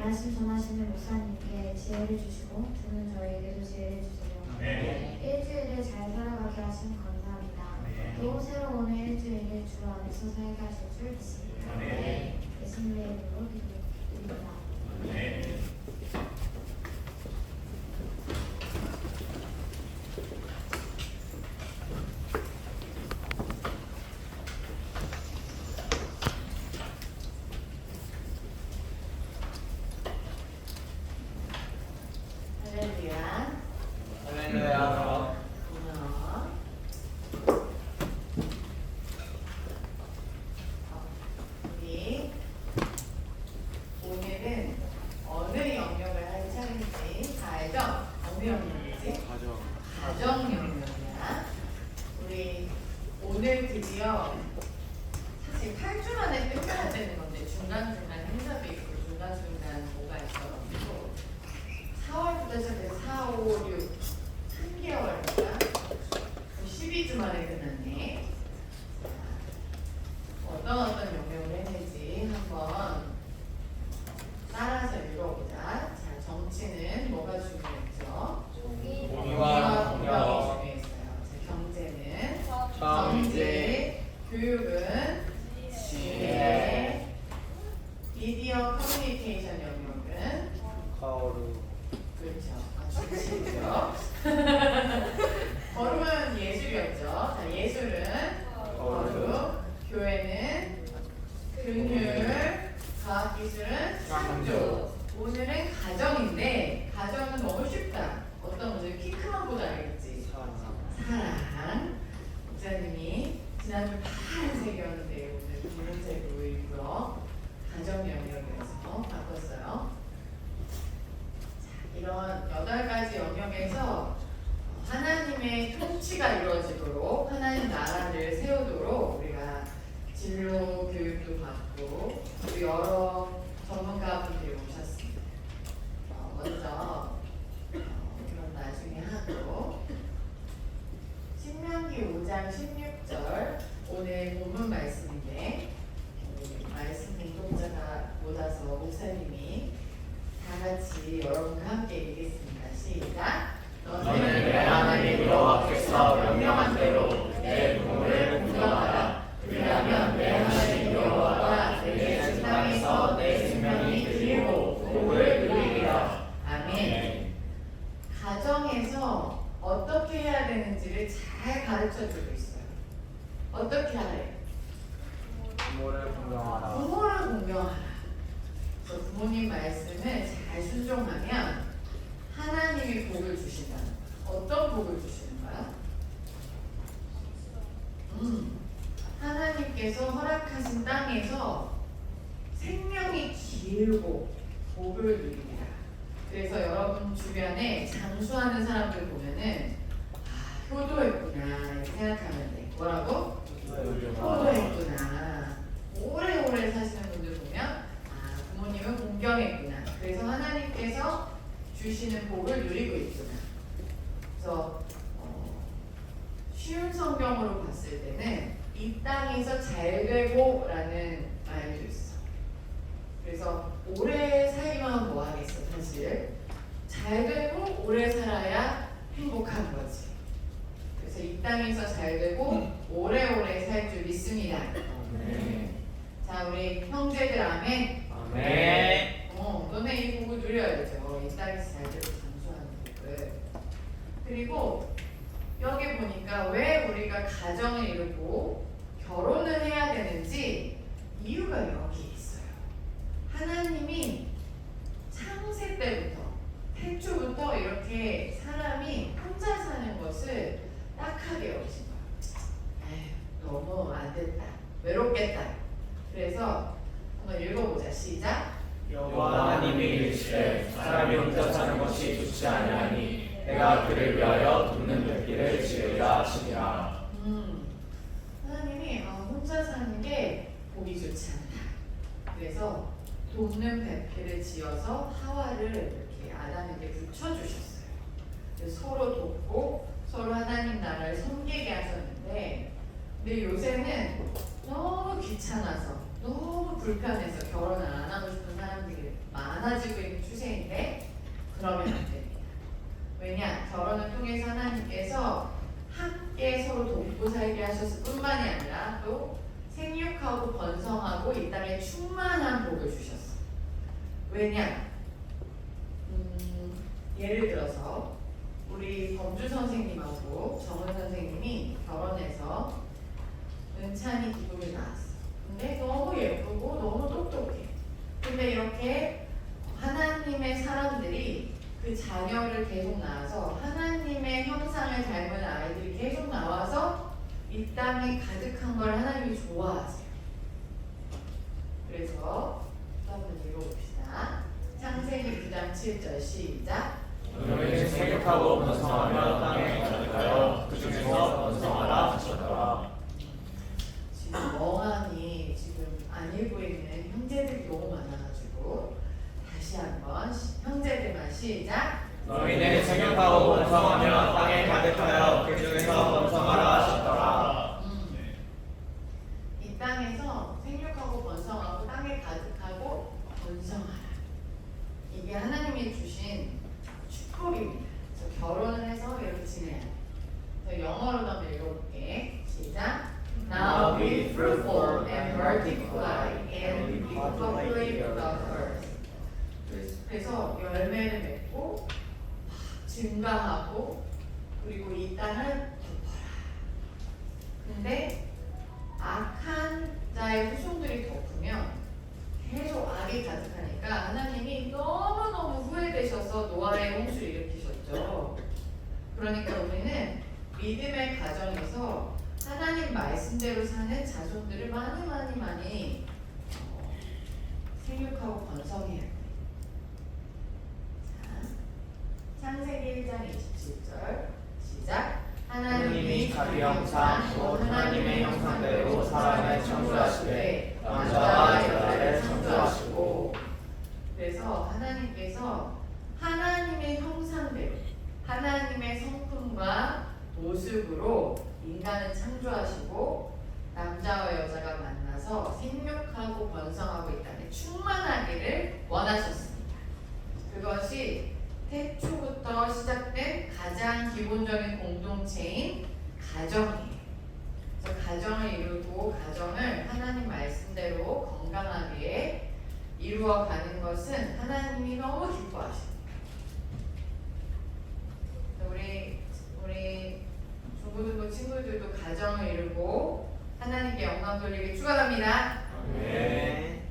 말씀 전하시는 목사님께 지혜를 주시고 듣는 저희에게도 지혜를 주세요. 일주일을 잘 살아가게 하시면 감사합니다. 또 새로 오는 일주일을 주 안에서 살게 하실 줄 믿습니다. 예수님의 이름으로 기도드립니다. 오늘은 어느 영역을 할 차례인지 다 알죠? 어느 영역이지? 가정 영역이야. 우리 오늘 드디어 사실 8주 만에 끝내야 되는 건데 중간중간 행사도 있고 중간중간 뭐가 있어가지고 4월부터 시작해서 4, 5, 6 3개월인가? 12주 만에 끝났네. 어떤 영역을 했는지 한번 따라서 읽어보자. 자, 정치는 뭐가 중요했죠? 공의와 공평. 중요했어요. 자, 경제는 정제, 교육은 지혜, 미디어 커뮤니케이션 영역은 거루, 그렇죠. 주치죠. 거룩은 예술이었죠. 자, 예술은 거룩, 교회는 긍휼, 과학기술은 창조. 오늘은 가정인데 가정은 너무 쉽다. 어떤 문제 키 크면 보자 알겠지? 사랑. 목사님이 지난주 파란색이었는데 오늘 분홍색으로 일부러 가정 영역에서 바꿨어요. 자, 이런 8가지 영역에서 하나님의 통치가 이루어지도록 하나님 나라를 세우도록 우리가 진로 교육도 받고 또 여러 전문가분들이 오셨습니다. 먼저 이건 나중에 하고 신명기 5장 16절 오늘 본문 말씀인데 말씀 공동자가 못 와서 목사님이 다 같이 여러분과 함께 읽겠습니다. 시작. 너는 내 하나님 여호와께서 명령한 대로 내 부모를 공경하라. 왜냐하면 내 하나님 여호와가 내게 준 땅에서 내 생명이 길고 복을 누리리라. 아멘. 가정에서 어떻게 해야 되는지를 잘 가르쳐 주고 있어요. 어떻게 하래? 부모를 공경하라. 부모를 공경하라. 그래서 부모님 말씀을 잘 순종하면 하나님이 복을 주신다는 거야. 어떤 복을 주시는 거야? 하나님께서 허락하신 땅에서 생명이 길고 복을 누리리라. 그래서 여러분 주변에 장수하는 사람들 보면은 효도했구나 이렇게 생각하면 돼. 뭐라고? 효도했구나. 오래오래 사시는 분들 보면 부모님은 공경했구나. 그래서 하나님께서 주시는 복을 누리고 있구나. 그래서 쉬운 성경으로 봤을 때는 이 땅에서 잘 되고 라는 말도 있어. 그래서 오래 살기만 뭐 하겠어 사실. 잘 되고 오래 살아야 행복한 거지. 그래서 이 땅에서 잘 되고 오래오래 살 줄 믿습니다. 자, 우리 형제들 아멘. 아멘. 너네 이 복을 누려야죠. 이 땅에서 잘 되고 장수하는 복을. 그리고 여기 보니까 왜 우리가 가정을 이루고 결혼을 해야 되는지 이유가 여기 있어요. 하나님이 창세 때부터 태초부터 이렇게 사람이 혼자 사는 것을 딱하게 여기신 거예요. 에휴, 너무 안 됐다. 외롭겠다. 그래서 한번 읽어보자. 시작. 여호와 하나님이 이르시되 사람이 혼자 사는 것이 좋지 아니하니 내가 그를 위하여 돕는 뱃길을 지으리라 하시니라. 하나님이 혼자 사는 게 보기 좋지 않다. 그래서 돕는 배필을 지어서 하와를 이렇게 아담에게 붙여주셨어요. 그래서 서로 돕고 서로 하나님 나라를 섬기게 하셨는데, 근데 요새는 너무 귀찮아서 너무 불편해서 결혼을 안 하고 싶은 사람들이 많아요. 많아지고 있는 추세인데 그러면 안 됩니다. 왜냐? 결혼을 통해서 하나님께서 함께 서로 돕고 살게 하셨을 뿐만이 아니라 또 생육하고 번성하고 이 땅에 충만한 복을 주셨어. 왜냐? 예를 들어서 우리 범주 선생님하고 정은 선생님이 결혼해서 은찬이 기쁨이 나왔어. 근데 너무 예쁘고 너무 똑똑해. 근데 이렇게 하나님의 사람들이 그 자녀를 계속 낳아서 하나님의 형상을 닮은 아이들이 계속 나와서 이 땅에 가득한 걸 하나님이 좋아하세요. 그래서 또 한번 읽어봅시다. 창세기 9장 7절 시작. 너희는 생육하고 번성하며 땅에 가득하여 그 중에서 번성하라 하셨더라. 지금 멍하니 지금 안 읽고 있는 형제들이 너무 많아가지고 다시 한번 형제들만 시작. 너희는 생육하고 번성하며 땅에 가득하여 그 중에서 번성하라 하셨더라. 이 땅에서 생육하고 번성하고 땅에 가득하고 번성하라. 이게 하나님이 주신 축복입니다. 그래서 결혼을 해서 이렇게 지내야 돼. 그래서 영어로도 한번 읽어볼게. 시작. Now be fruitful and multiply and populate the earth. 그래서 열매를 맺고 증가하고 그리고 이 땅을 덮어라. 근데 악한 자의 후손들이 덮으면 계속 악이 가득하니까 하나님이 너무너무 후회되셔서 노아의 홍수를 일으키셨죠. 그러니까 우리는 믿음의 가정에서 하나님 말씀대로 사는 자손들을 많이 생육하고 번성해야 돼. 자, 창세기 1장 27절 시작. 하나님이 자기 형상 곧 하나님의 형상대로 사람을 창조하시되 남자와 여자를 창조하시고. 그래서 하나님께서 하나님의 형상대로 하나님의 성품과 모습으로 인간을 창조하시고 남자와 여자가 만나서 생육하고 번성하고 이 땅에 충만하기를 원하셨습니다. 그것이 태초부터 시작된 가장 기본적인 공동체인 가정이에요. 그래서 가정을 이루고 가정을 하나님 말씀대로 건강하게 이루어가는 것은 하나님이 너무 기뻐하십니다. 우리 중고등부 친구들도 가정을 이루고 하나님께 영광 돌리기 축원합니다. 네.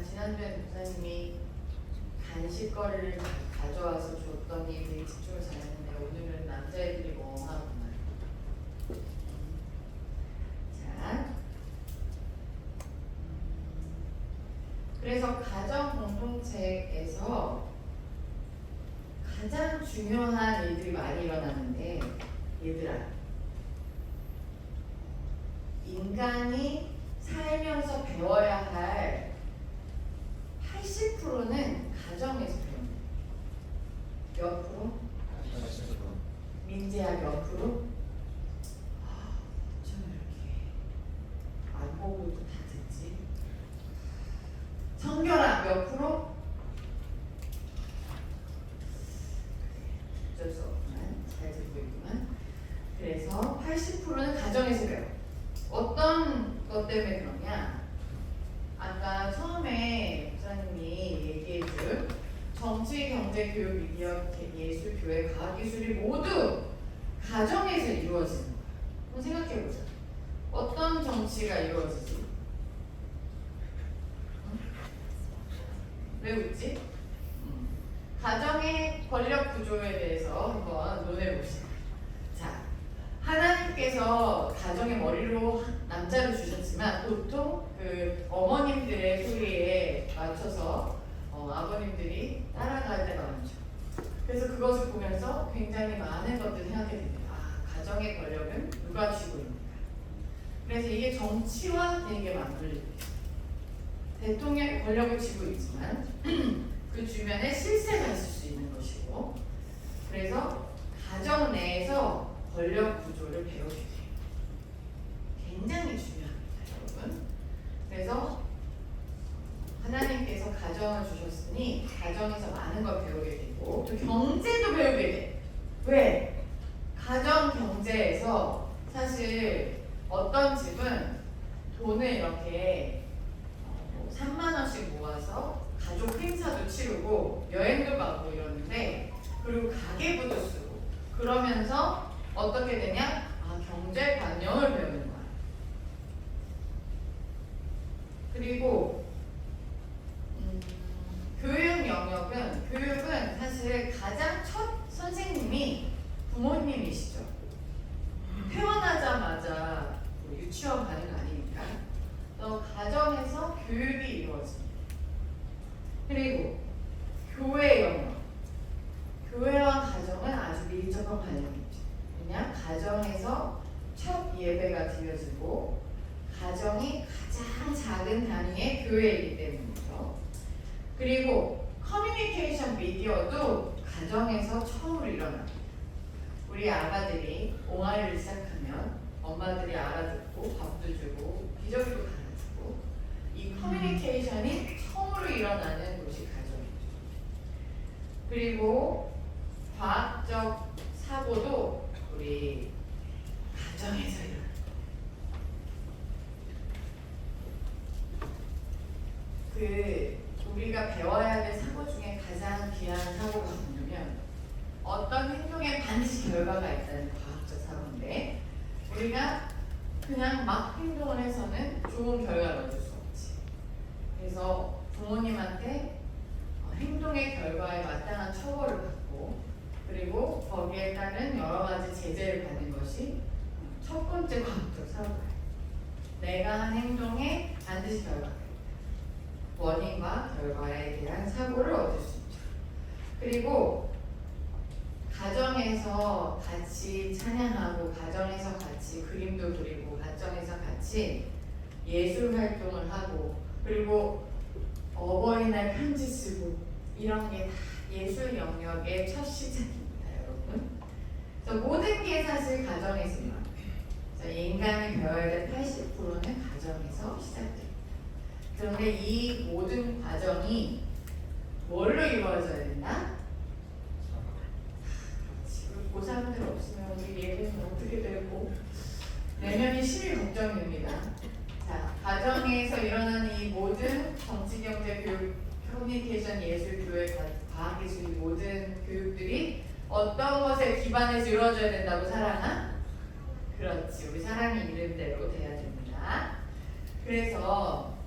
지난주에 목사님이 간식거리를 가져와서 줬더니 되게 집중을 잘했는데 오늘은 남자애들이 멍하구만. 자, 그래서 가정 공동체에서 가장 중요한 일들이 많이 일어나는데 얘들아, 인간이 살면서 배워야 할 80%는 가정에서 배웁니다. 몇 프로? 민재야 몇 프로? 저는 이렇게 안 보고도 다 듣지. 성결아 몇 프로? 어쩔 수 없구만. 잘 듣고 있구만. 그래서 80%는 가정에서 배워. 어떤 것 때문에 그러냐? 아까 처음에 목사님이 얘기해준 정치, 경제, 교육, 미디어, 예술, 교회, 과학기술이 모두 가정에서 이루어지는 거야. 한번 생각해보자. 어떤 정치가 이루어지지? 응? 왜 웃지? 가정의 권력 구조에 대해서 한번 논해봅시다. 자, 하나님께서 가정의 머리로 남자를 주셨지만 보통 그 어머님들의 소리에 맞춰서 아버님들이 따라갈 때가 많죠. 그래서 그것을 보면서 굉장히 많은 것들을 생각하게 됩니다. 아, 가정의 권력은 누가 쥐고 있는가. 그래서 이게 정치와 되게 맞물리고 있어요. 대통령의 권력을 쥐고 있지만 그 주변에 실세가 있을 수 있는 것이고, 그래서 가정 내에서 권력 구조를 배우게 돼요. 굉장히 중요합니다, 여러분. 그래서 가정을 주셨으니 가정에서 많은 걸 배우게 되고 또 경제도 배우게 돼. 왜? 가정 경제에서 사실 어떤 집은 돈을 이렇게 3만 원씩 모아서 가족 행사도 치르고 여행도 가고 이러는데 그리고 가계부도 쓰고 그러면서 어떻게 되냐? 경제관념을 배우는 거야. 교육 교육은 사실 가장 첫 선생님이 부모님이시죠. 태어나자마자 유치원 가는 거 아니니까. 또 가정에서 교육이 이루어집니다. 그리고 교회 영역. 교회와 가정은 아주 밀접한 관련이 있죠. 왜냐? 가정에서 첫 예배가 드려지고 가정이 가장 작은 단위의 교회이기 때문이죠. 그리고 커뮤니케이션 미디어도 가정에서 처음으로 일어납니다. 우리 아가들이 옹알이를 시작하면 엄마들이 알아듣고 밥도 주고 기저귀도 갈아주고 이 커뮤니케이션이 처음으로 일어나는 곳이 가정이죠. 그리고 과학적 사고도 우리 가정에서 일어납니다. 우리가 배워야 될 사고 중에 가장 귀한 사고가 뭐냐면 어떤 행동에 반드시 결과가 있다는 과학적 사고인데 우리가 그냥 막 행동을 해서는 좋은 결과를 얻을 수 없지. 그래서 부모님한테 행동의 결과에 마땅한 처벌을 받고 그리고 거기에 따른 여러 가지 제재를 받는 것이 첫 번째 과학적 사고예요. 내가 한 행동에 반드시 결과가 원인과 결과에 대한 사고를 얻을 수 있죠. 그리고 가정에서 같이 찬양하고 가정에서 같이 그림도 그리고 가정에서 같이 예술 활동을 하고 그리고 어버이날 편지 쓰고 이런 게 다 예술 영역의 첫 시작입니다, 여러분. 그래서 모든 게 사실 가정에서 일어나요. 인간이 배워야 될 80%는 가정에서 시작돼요. 그런데 이 모든 과정이 뭘로 이루어져야 된다? 고3들 없으면 우리 예배는 어떻게 되고 내년이 심히 걱정됩니다. 자, 가정에서 일어나는 이 모든 정치, 경제, 교육, 커뮤니케이션, 예술, 교회, 과학기술 이 모든 교육들이 어떤 것에 기반해서 이루어져야 된다고 사랑아? 그렇지, 우리 사랑이 이름대로 돼야 됩니다. 그래서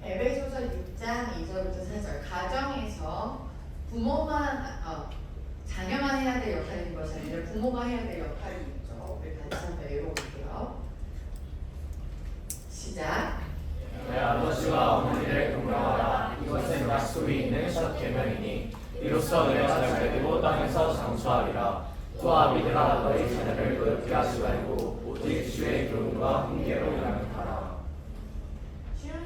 에베소서 6장 2절부터 4절 가정에서 부모만 자녀만 해야 될 역할인 것이 아니라 부모가 해야 될 역할이 있죠. 우리 같이 한번 읽어볼게요. 시작. 내 아버지와 어머니를 공경하라. 이것은 약속이 있는 첫 계명이니 이로써 내가 잘 되고 땅에서 장수하리라. 또 아비들아 너희 자녀를 노엽게 하지 말고 오직 주의 교훈과 훈계로 양육하라.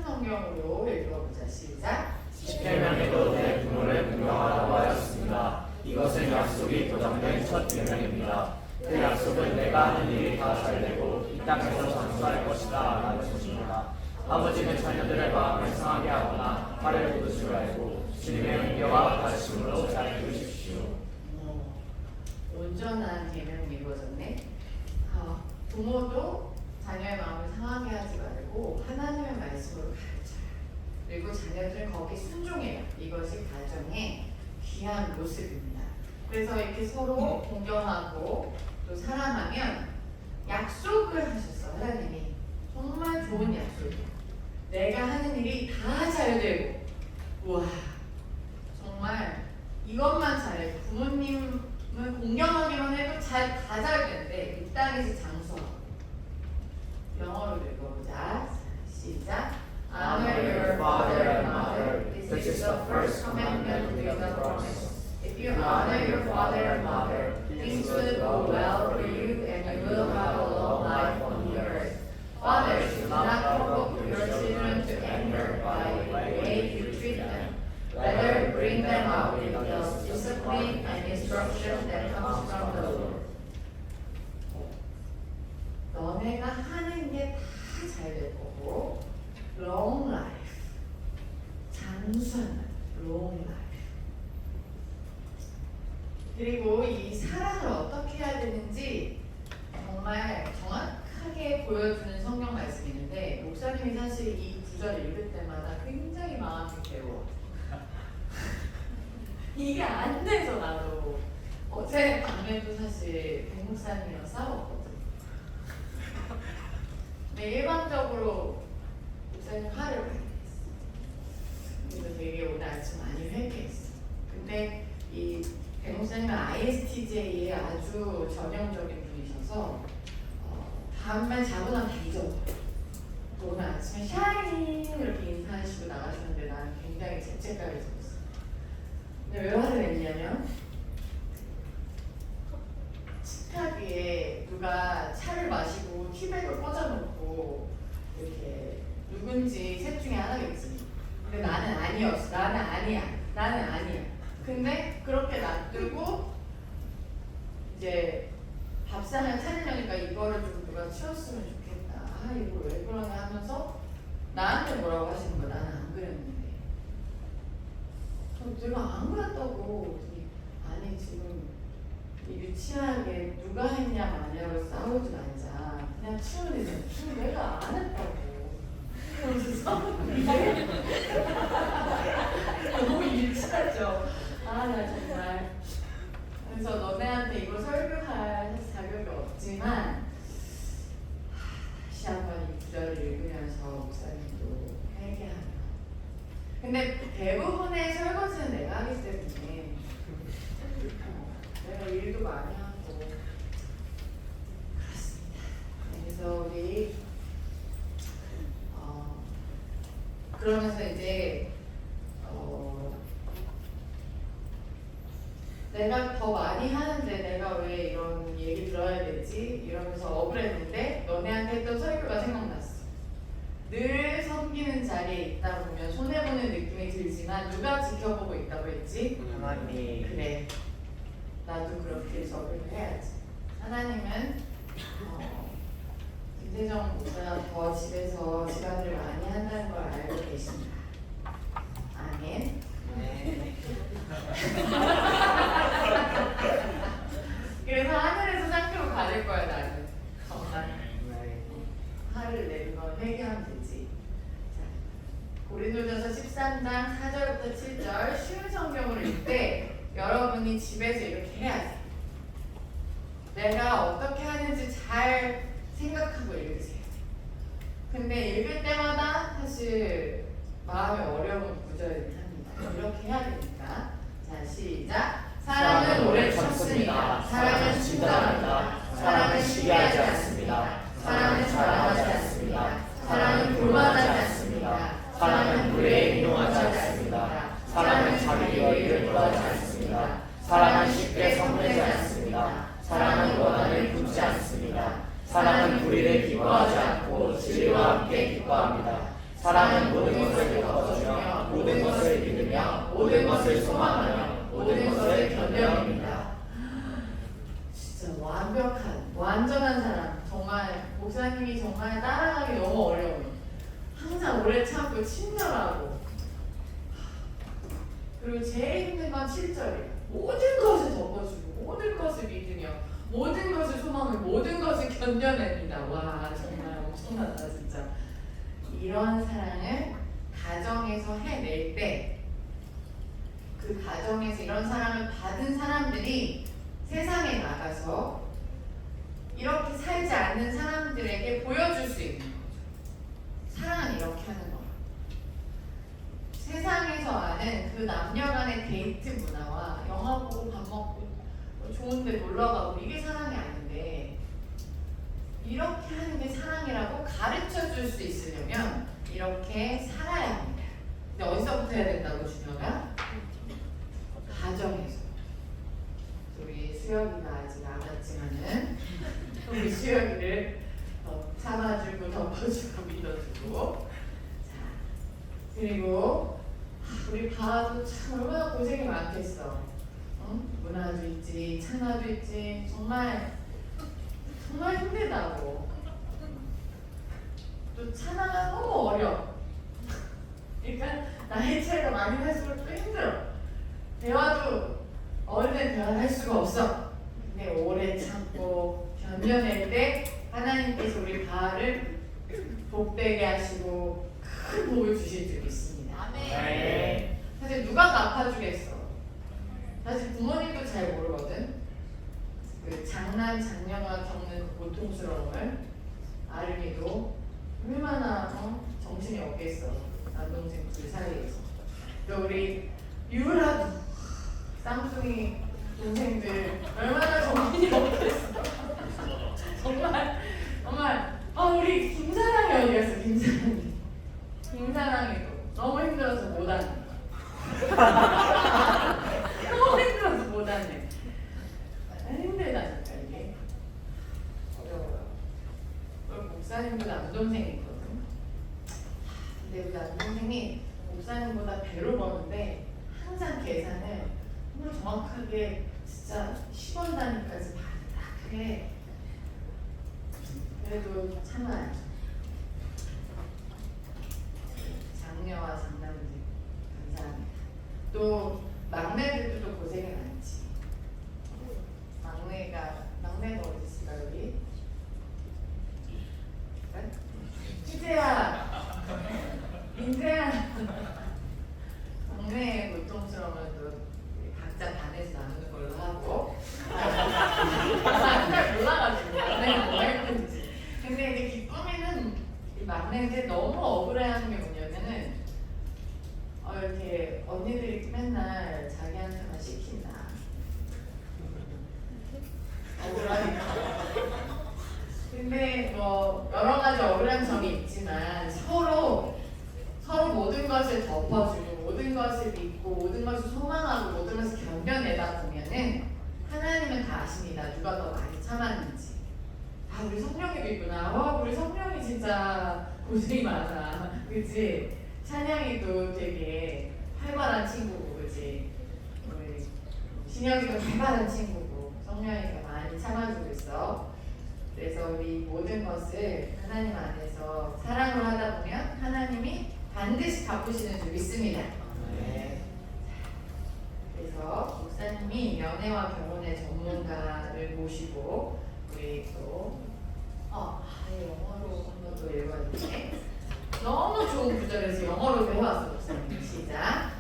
성경으로 읽어보자. 시작. 십계명에도 내 부모를 공경하라고 하였습니다. 이것은 약속이 보장된 첫 계명입니다. 그 약속은 내가 하는 일이 다 잘되고 이 땅에서 장수할 것이다 라는 것입니다. 아버지는 자녀들의 마음을 상하게 하거나 화를 돋을 줄 알고 주님의 은혜와 가르침으로 잘 이루십시오. 온전한 계명이 이루어졌네. 부모도 자녀의 마음을 상하게 하지 말고 하나님의 말씀으로 가르쳐요. 그리고 자녀들은 거기 순종해요. 이것이 가정의 귀한 모습입니다. 그래서 이렇게 서로 공경하고 또 사랑하면 약속을 하셨어. 하나님이 정말 좋은 약속이에요. 내가 하는 일이 다 잘되고 우와 정말 이것만 잘해. 부모님은 공경하기만 해도 다 잘 되는데 이 땅에서 장수하고 영어로 읽어보자. 시작. Honor your father and mother. This is the first commandment with a promise. If you honor your father and mother, things will go well for you and you will have a long life on the earth. Fathers, do not provoke your children to anger by the way you treat them. 반드시 잘 될 거고 long life 장수하는 long life 그리고 이 사랑을 어떻게 해야 되는지 정말 정확하게 보여주는 성경 말씀이 있는데 목사님이 사실 이 구절 읽을 때마다 굉장히 마음이 괴로워. 이게 안 돼서 나도 어제 밤에도 사실 백 목사님이랑 싸웠거든. 근데 일반적으로 목사님 화를 많이 냈어. 그래서 되게 오늘 아침 많이 회개했어. 근데 이 백 목사님은 ISTJ의 아주 전형적인 분이셔서 다음날 자고 나면 다 잊어버려. 오늘 아침에 샤이닝 이렇게 인사하시고 나가셨는데 나는 굉장히 죄책감이 들었어. 근데 왜 화를 냈냐면 식탁 위에 누가 차를 마시고 티백을 꽂아놓고 이렇게 누군지 셋 중에 하나겠지. 근데 나는 아니었어. 나는 아니야. 근데 그렇게 놔두고 이제 밥상을 차리려니까 이거를 좀 누가 치웠으면 좋겠다. 아 이거 왜 그러냐 하면서 나한테 뭐라고 하시는 거야. 나는 안 그랬는데. 내가 안 그랬다고. 아니 지금 유치하게 누가 했냐 마냐로 싸우지 말자. 그냥 치우면 되잖아. 지금 내가 안 했다고. 그러면서 싸우는데 너무 유치하죠. 아 나 정말. 그래서 너네한테 이걸 설교할 자격이 없지만 다시 한번 이 구절을 읽으면서 목사님도 회개하며 근데 대부분의 설거지는 내가 하기 때문에 내가 일도 많이 하고 그렇습니다. 그래서 우리 그러면서 이제 내가 더 많이 하는데 내가 왜 이런 얘기 들어야 되지? 이러면서 억울했는데 너네한테 했던 설교가 생각났어. 늘 섬기는 자리에 있다 보면 손해보는 느낌이 들지만 누가 지켜보고 있다고 했지? 하나님. 그래. 나도 그렇게 적용을 해야지. 하나님은 김태정 목사가 더 집에서 집안일을 많이 한다는 걸 알고 계십니다. 아멘. 네. 그래서 하늘에서 상표로 받을 거야 나는. 정말 화를 내는 건 회개하면 되지. 자, 고린도전서 13장 4절부터 7절 쉬운 성경을 읽을 때 여러분이 집에서 이렇게 해야 돼. 내가 어떻게 하는지 잘 생각하고 읽으세요. 근데 읽을 때마다 사실 마음이 어려운 구절이긴 합니다. 이렇게 해야 되니까. 자, 시작. 사랑은 오래 참습니다. 사랑은 진정합니다. 사랑은 시기하지 않습니다. 사랑은 자랑하지 않습니다. 사랑은 교만하지 않습니다. 사랑은 불의에 인용하지 않습니다. 사랑은 자기 의의를 구하지 않습니다. 사랑은 쉽게 성내지 않습니다. 사랑은 원한을 품지 않습니다. 사랑은 불의를 기뻐하지 않고 진리와 함께 기뻐합니다. 사랑은 모든 것을 겪어주며 모든 것을 믿으며 모든 것을 소망하며 모든 것을 견뎌냅니다. 진짜 완벽한 완전한 사람. 정말 목사님이 정말 따라가기 너무 어려워요. 항상 오래 참고 친절하고 그리고 제일 힘든 건 7절이에요. 모든 것을 덮어주고 모든 것을 믿으며 모든 것을 소망을 모든 것을 견뎌냅니다. 와 정말 엄청나다 진짜. 이런 사랑을 가정에서 해낼 때 그 가정에서 이런 사랑을 받은 사람들이 세상에 나가서 이렇게 살지 않는 사람들에게 보여줄 수 있는 거죠. 사랑은 이렇게 하는 거야. 세상에서 아는 그 남녀 간의 데이트 문화와 영화 보고 밥 먹고 좋은 데 놀러 가고 이게 사랑이 아닌데 이렇게 하는 게 사랑이라고 가르쳐 줄 수 있으려면 이렇게 살아야 합니다. 근데 어디서부터 해야 된다고 준호가? 가정에서. 우리 수영이가 아직 안 왔지만은 우리 수영이를 참아주고 덮어주고 믿어주고 자 그리고 우리 바도 참 얼마나 고생이 많겠어. 문화도 있지 찬화도 있지 정말 힘들다고. 또 금년일 때 하나님께서 우리 바알을 복되게 하시고 큰 복을 주실 줄 믿습니다. 네. 사실 누가 갚아주겠어? 사실 부모님도 잘 모르거든. 그 장녀가 겪는 그 고통스러움을 아름이도 얼마나 정신이 없겠어. 남동생 둘 사이에서. 또 우리 유라도 쌍둥이 동생들 얼마나 정신이 없겠어. 정말 우리 김사랑이 어디 갔어? 김사랑이도 너무 힘들어서 못 왔네. 너무 힘들어서 못 왔네. 힘들다니까 이게 어려워요. 우리 목사님도 남동생이 있거든. 근데 우리 남동생이 목사님보다 배로 버는데 항상 계산을 정말 정확하게 진짜 10원 단위까지 다 해. 그래도 참아요. 장녀와 장남들 감사합니다. 또 막내들도 또 고생이 많지. 막내가 어디 있을까 여기? 민재야. 막내의 고통스러움을 또 각자 반에서 나누는 걸로 하고. 잘 몰라가지고 막내가 뭐 할 건지. 근데 이제 기쁨이는 이 막내인데 너무 억울해하는 게 뭐냐면은 이렇게 언니들이 맨날 자기한테만 시킨다. 억울하니까. 근데 뭐 여러 가지 억울한 점이 있지만 서로 모든 것을 덮어주고 모든 것을 믿고 모든 것을 소망하고 모든 것을 견뎌내다 보면은 하나님은 다 아십니다. 누가 더 많이 참았는지. 우리 성령이도 있구나. 우리 성령이 진짜 고생이 많아. 그치? 찬양이도 되게 활발한 친구고, 그치? 우리 신영이도 활발한 친구고, 성령이가 많이 참아주고 있어. 그래서 우리 모든 것을 하나님 안에서 사랑으로 하다 보면 하나님이 반드시 갚으시는 줄 믿습니다. 네. 그래서 목사님이 연애와 결혼의 전문가를 모시고 우리 또 영어로 한번 또 읽어줄게. 너무 좋은 구절에서 영어로도 해왔어 목사님. 시작.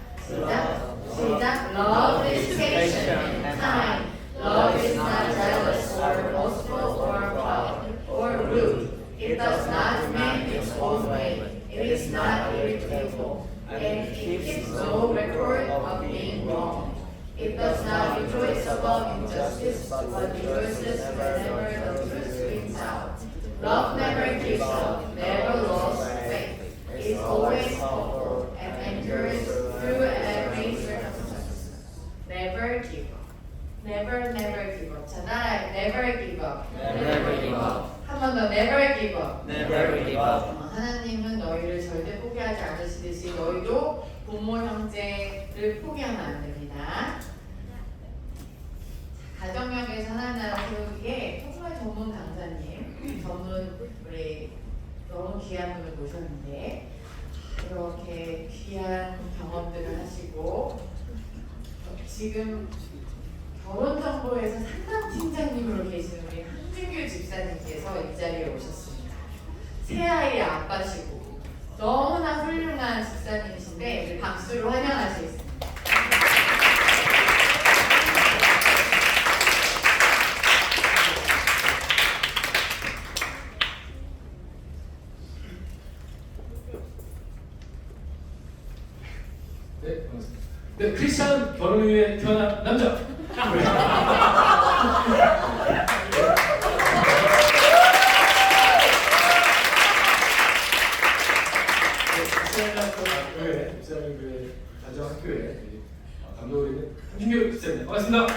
Love is patient and kind. Love is not jealous or boastful or proud or rude. It does not demand its own way. It is not irritable, and it keeps no record of being wrong. It does not rejoice about injustice, but rejoices whenever the truth wins out. Love never gives up, never lost faith, is always hopeful, and endures through every circumstance. Never give up. Never give up. 자, 따라해. Never give up. Never give up. 한 번 더. Never give up. Never give up. 하나님은 너희를 절대 포기하지 않으시듯이 너희도 부모 형제를 포기하면 안 됩니다. 가정역에서 하나님 나라 세우기에 정말 전문 강사님, 우리 너무 귀한 분을 모셨는데 이렇게 귀한 경험들을 하시고 지금 결혼정보에서 상담팀장님으로 계신 우리 한준규 집사님께서 이 자리에 오셨습니다. 새 아이의 아빠시고 너무나 훌륭한 집사님이신데 우리 박수로 환영하시겠습니다. 네, 반갑습니다. 네, 크리스찬 결혼을 위해 태어난 남자. 집사님교회 가정학교에 감독을 있는 한준규 집사님 반갑습니다.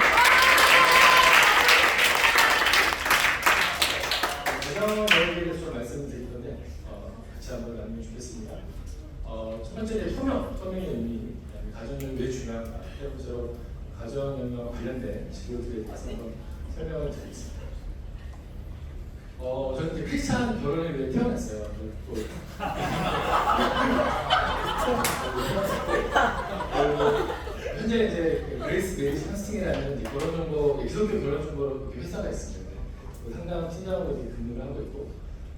가정에 대해서 좀 말씀드릴 건데 같이 한번 나누면 좋겠습니다. 첫 번째 혁명의 의미, 가정이 왜 중요한가, 해보죠. 가정연명과 관련된 지도들에 대해서 한번 설명을 드리겠습니다. 저는 이제 크리스찬 결혼을 위해 태어났어요. 현재 이제 그레이스 메리지 컨스팅이라는 결혼 정보, 기독교 결혼 정보 회사가 있습니다. 상담 팀장으로 이렇게 근무를 하고 있고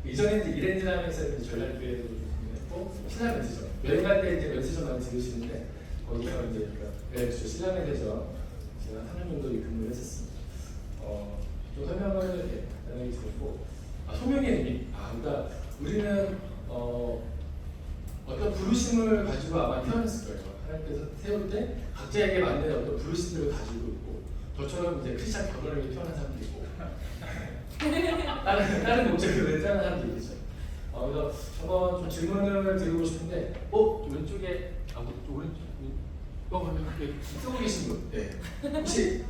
이전에 이제 이랜드라면서 전략교회도 했고 신라 멘트전 여행 갈 때 이제 멘트전 많이 들으시는데 거기서 이제 그러니까 신라 멘트전 제가 3년 정도 근무를 했었습니다. 좀 설명을 이렇게 간단하게 드렸고 소명의 의미 그러니까 우리는 어떤 부르심을 가지고 아마 태어났을 거예요. 하나님께서 세울 때 각자에게 맞는 어떤 부르심을 가지고 있고 저처럼 이제 크리스찬 결혼을 위해 태어난 사람도 있고 다른 목적으로 태어난 사람도 있겠죠. 그래서 한번 좀 질문을 드리고 싶은데 왼쪽에 오른쪽 쓰고 계신 분 혹시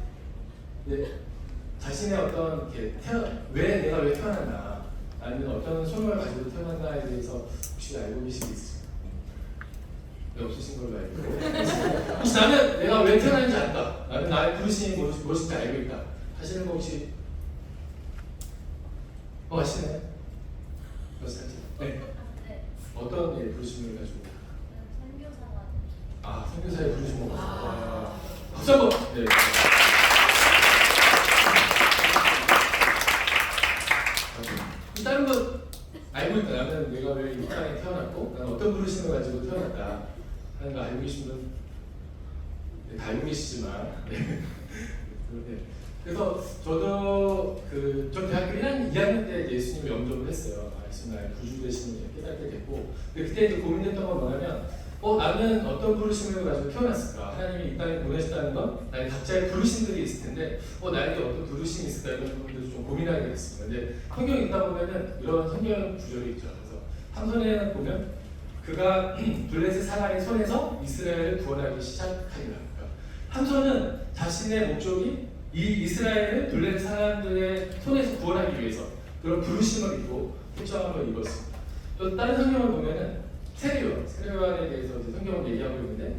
자신의 어떤 이렇게 내가 왜 태어났나 아니면 어떤 소명을 가지고 태어났나에 대해서 혹시 알고 계신 게 있으세요? 없으신 걸로 알고 있고 혹시 나는 내가 왜 태어났는지 안다 나는 나의 부르심이 무엇인지 알고 있다 하시는 거 혹시 아시나요? 네. 어떤 부르심을 가지고 선교사의 부르심을 가지고 박수 한번 네. 다른 거 알고 있다. 나는 내가 왜 이 땅에 태어났고 나는 어떤 부르심을 가지고 태어났다 하는 거 알고 계신 분 다 알고 계시지만 그래서 저도 전 대학교 2학년 때 예수님 영접을 했어요. 예수님 나의 구주 되심을 깨닫게 됐고 그때 이제 고민했던 건 뭐냐면 나는 어떤 부르심을 가지고 태어났을까? 하나님이 이 땅에 보내셨다는 건 나의 각자의 부르심들이 있을 텐데 나에게 어떤 부르심이 있을까? 이런 부분들도 좀 고민하게 됐습니다. 근데 성경 읽다 보면은 이런 성경 구절이 있죠. 그래서 삼손에 보면 그가 블레셋 사람의 손에서 이스라엘을 구원하기 시작하리라. 삼손은 자신의 목적이 이 이스라엘을 블레셋 사람들의 손에서 구원하기 위해서 그런 부르심을 입고 표정함을 입었습니다. 또 다른 성경을 보면은 세례요한에 대해서 이제 성경을 얘기하고 있는데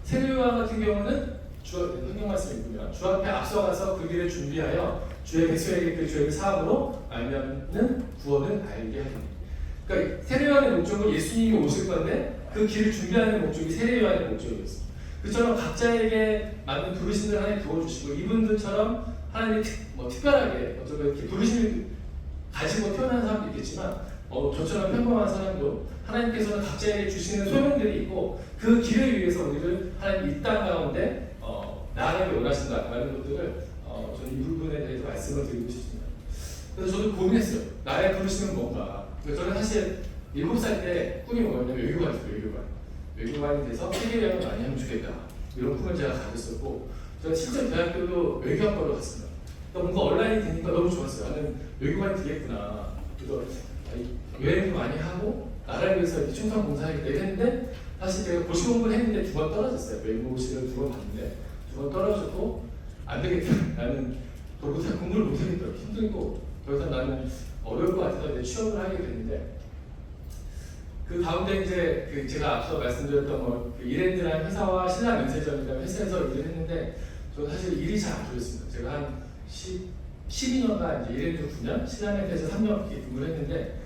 세례요한 같은 경우는 성경 말씀을 읽으면 주 앞에 앞서가서 그 길을 준비하여 주의 백성에게 그 죄를 사함으로 알면은 구원을 알게 하리니. 그러니까 세례요한의 목적은 예수님이 오실 건데 그 길을 준비하는 목적이 세례요한의 목적이었습니다. 그처럼 각자에게 맞는 부르심을 하나님 부어주시고 이분들처럼 하나님이 특별하게 어쩌면 이렇게 부르심을 가지고 태어난 사람도 있겠지만 저처럼 평범한 사람도 하나님께서는 각자에게 주시는 소명들이 있고 그 길을 위해서 우리를 하나님 이 땅 가운데 나아가기 원하신다라는 것들을 저는 이 부분에 대해서 말씀을 드리고 싶습니다. 그래서 저도 고민했어요. 나의 부르심은 뭔가. 저는 사실 7살 때 꿈이 뭐였냐면 외교관이 돼서 세계여행을 많이 하면 좋겠다. 이런 꿈을 제가 가졌었고 제가 실제 대학교도 외교학과로 갔습니다. 그러니까 뭔가 온라인이 되니까 너무 좋았어요. 나는 외교관이 되겠구나. 그래서 여행도 많이 하고 나라를 위해서 이렇게 충성 봉사하겠다 했는데 사실 제가 고시 공부를 했는데 2번 떨어졌어요. 외국고시를 2번 봤는데 2번 떨어졌고 안 되겠다. 나는 공부를 못 하겠다. 힘들고 더 이상 나는 어려울 것 같아서 이제 취업을 하게 됐는데 그 가운데 이제 제가 앞서 말씀드렸던 이랜드라는 회사와 신라 면세점이라는 회사에서 일을 했는데 저는 사실 일이 잘 안 좋았습니다. 제가 한 12년간 이제 이랜드 9년, 신라 면세에서 3년 이렇게 근무를 했는데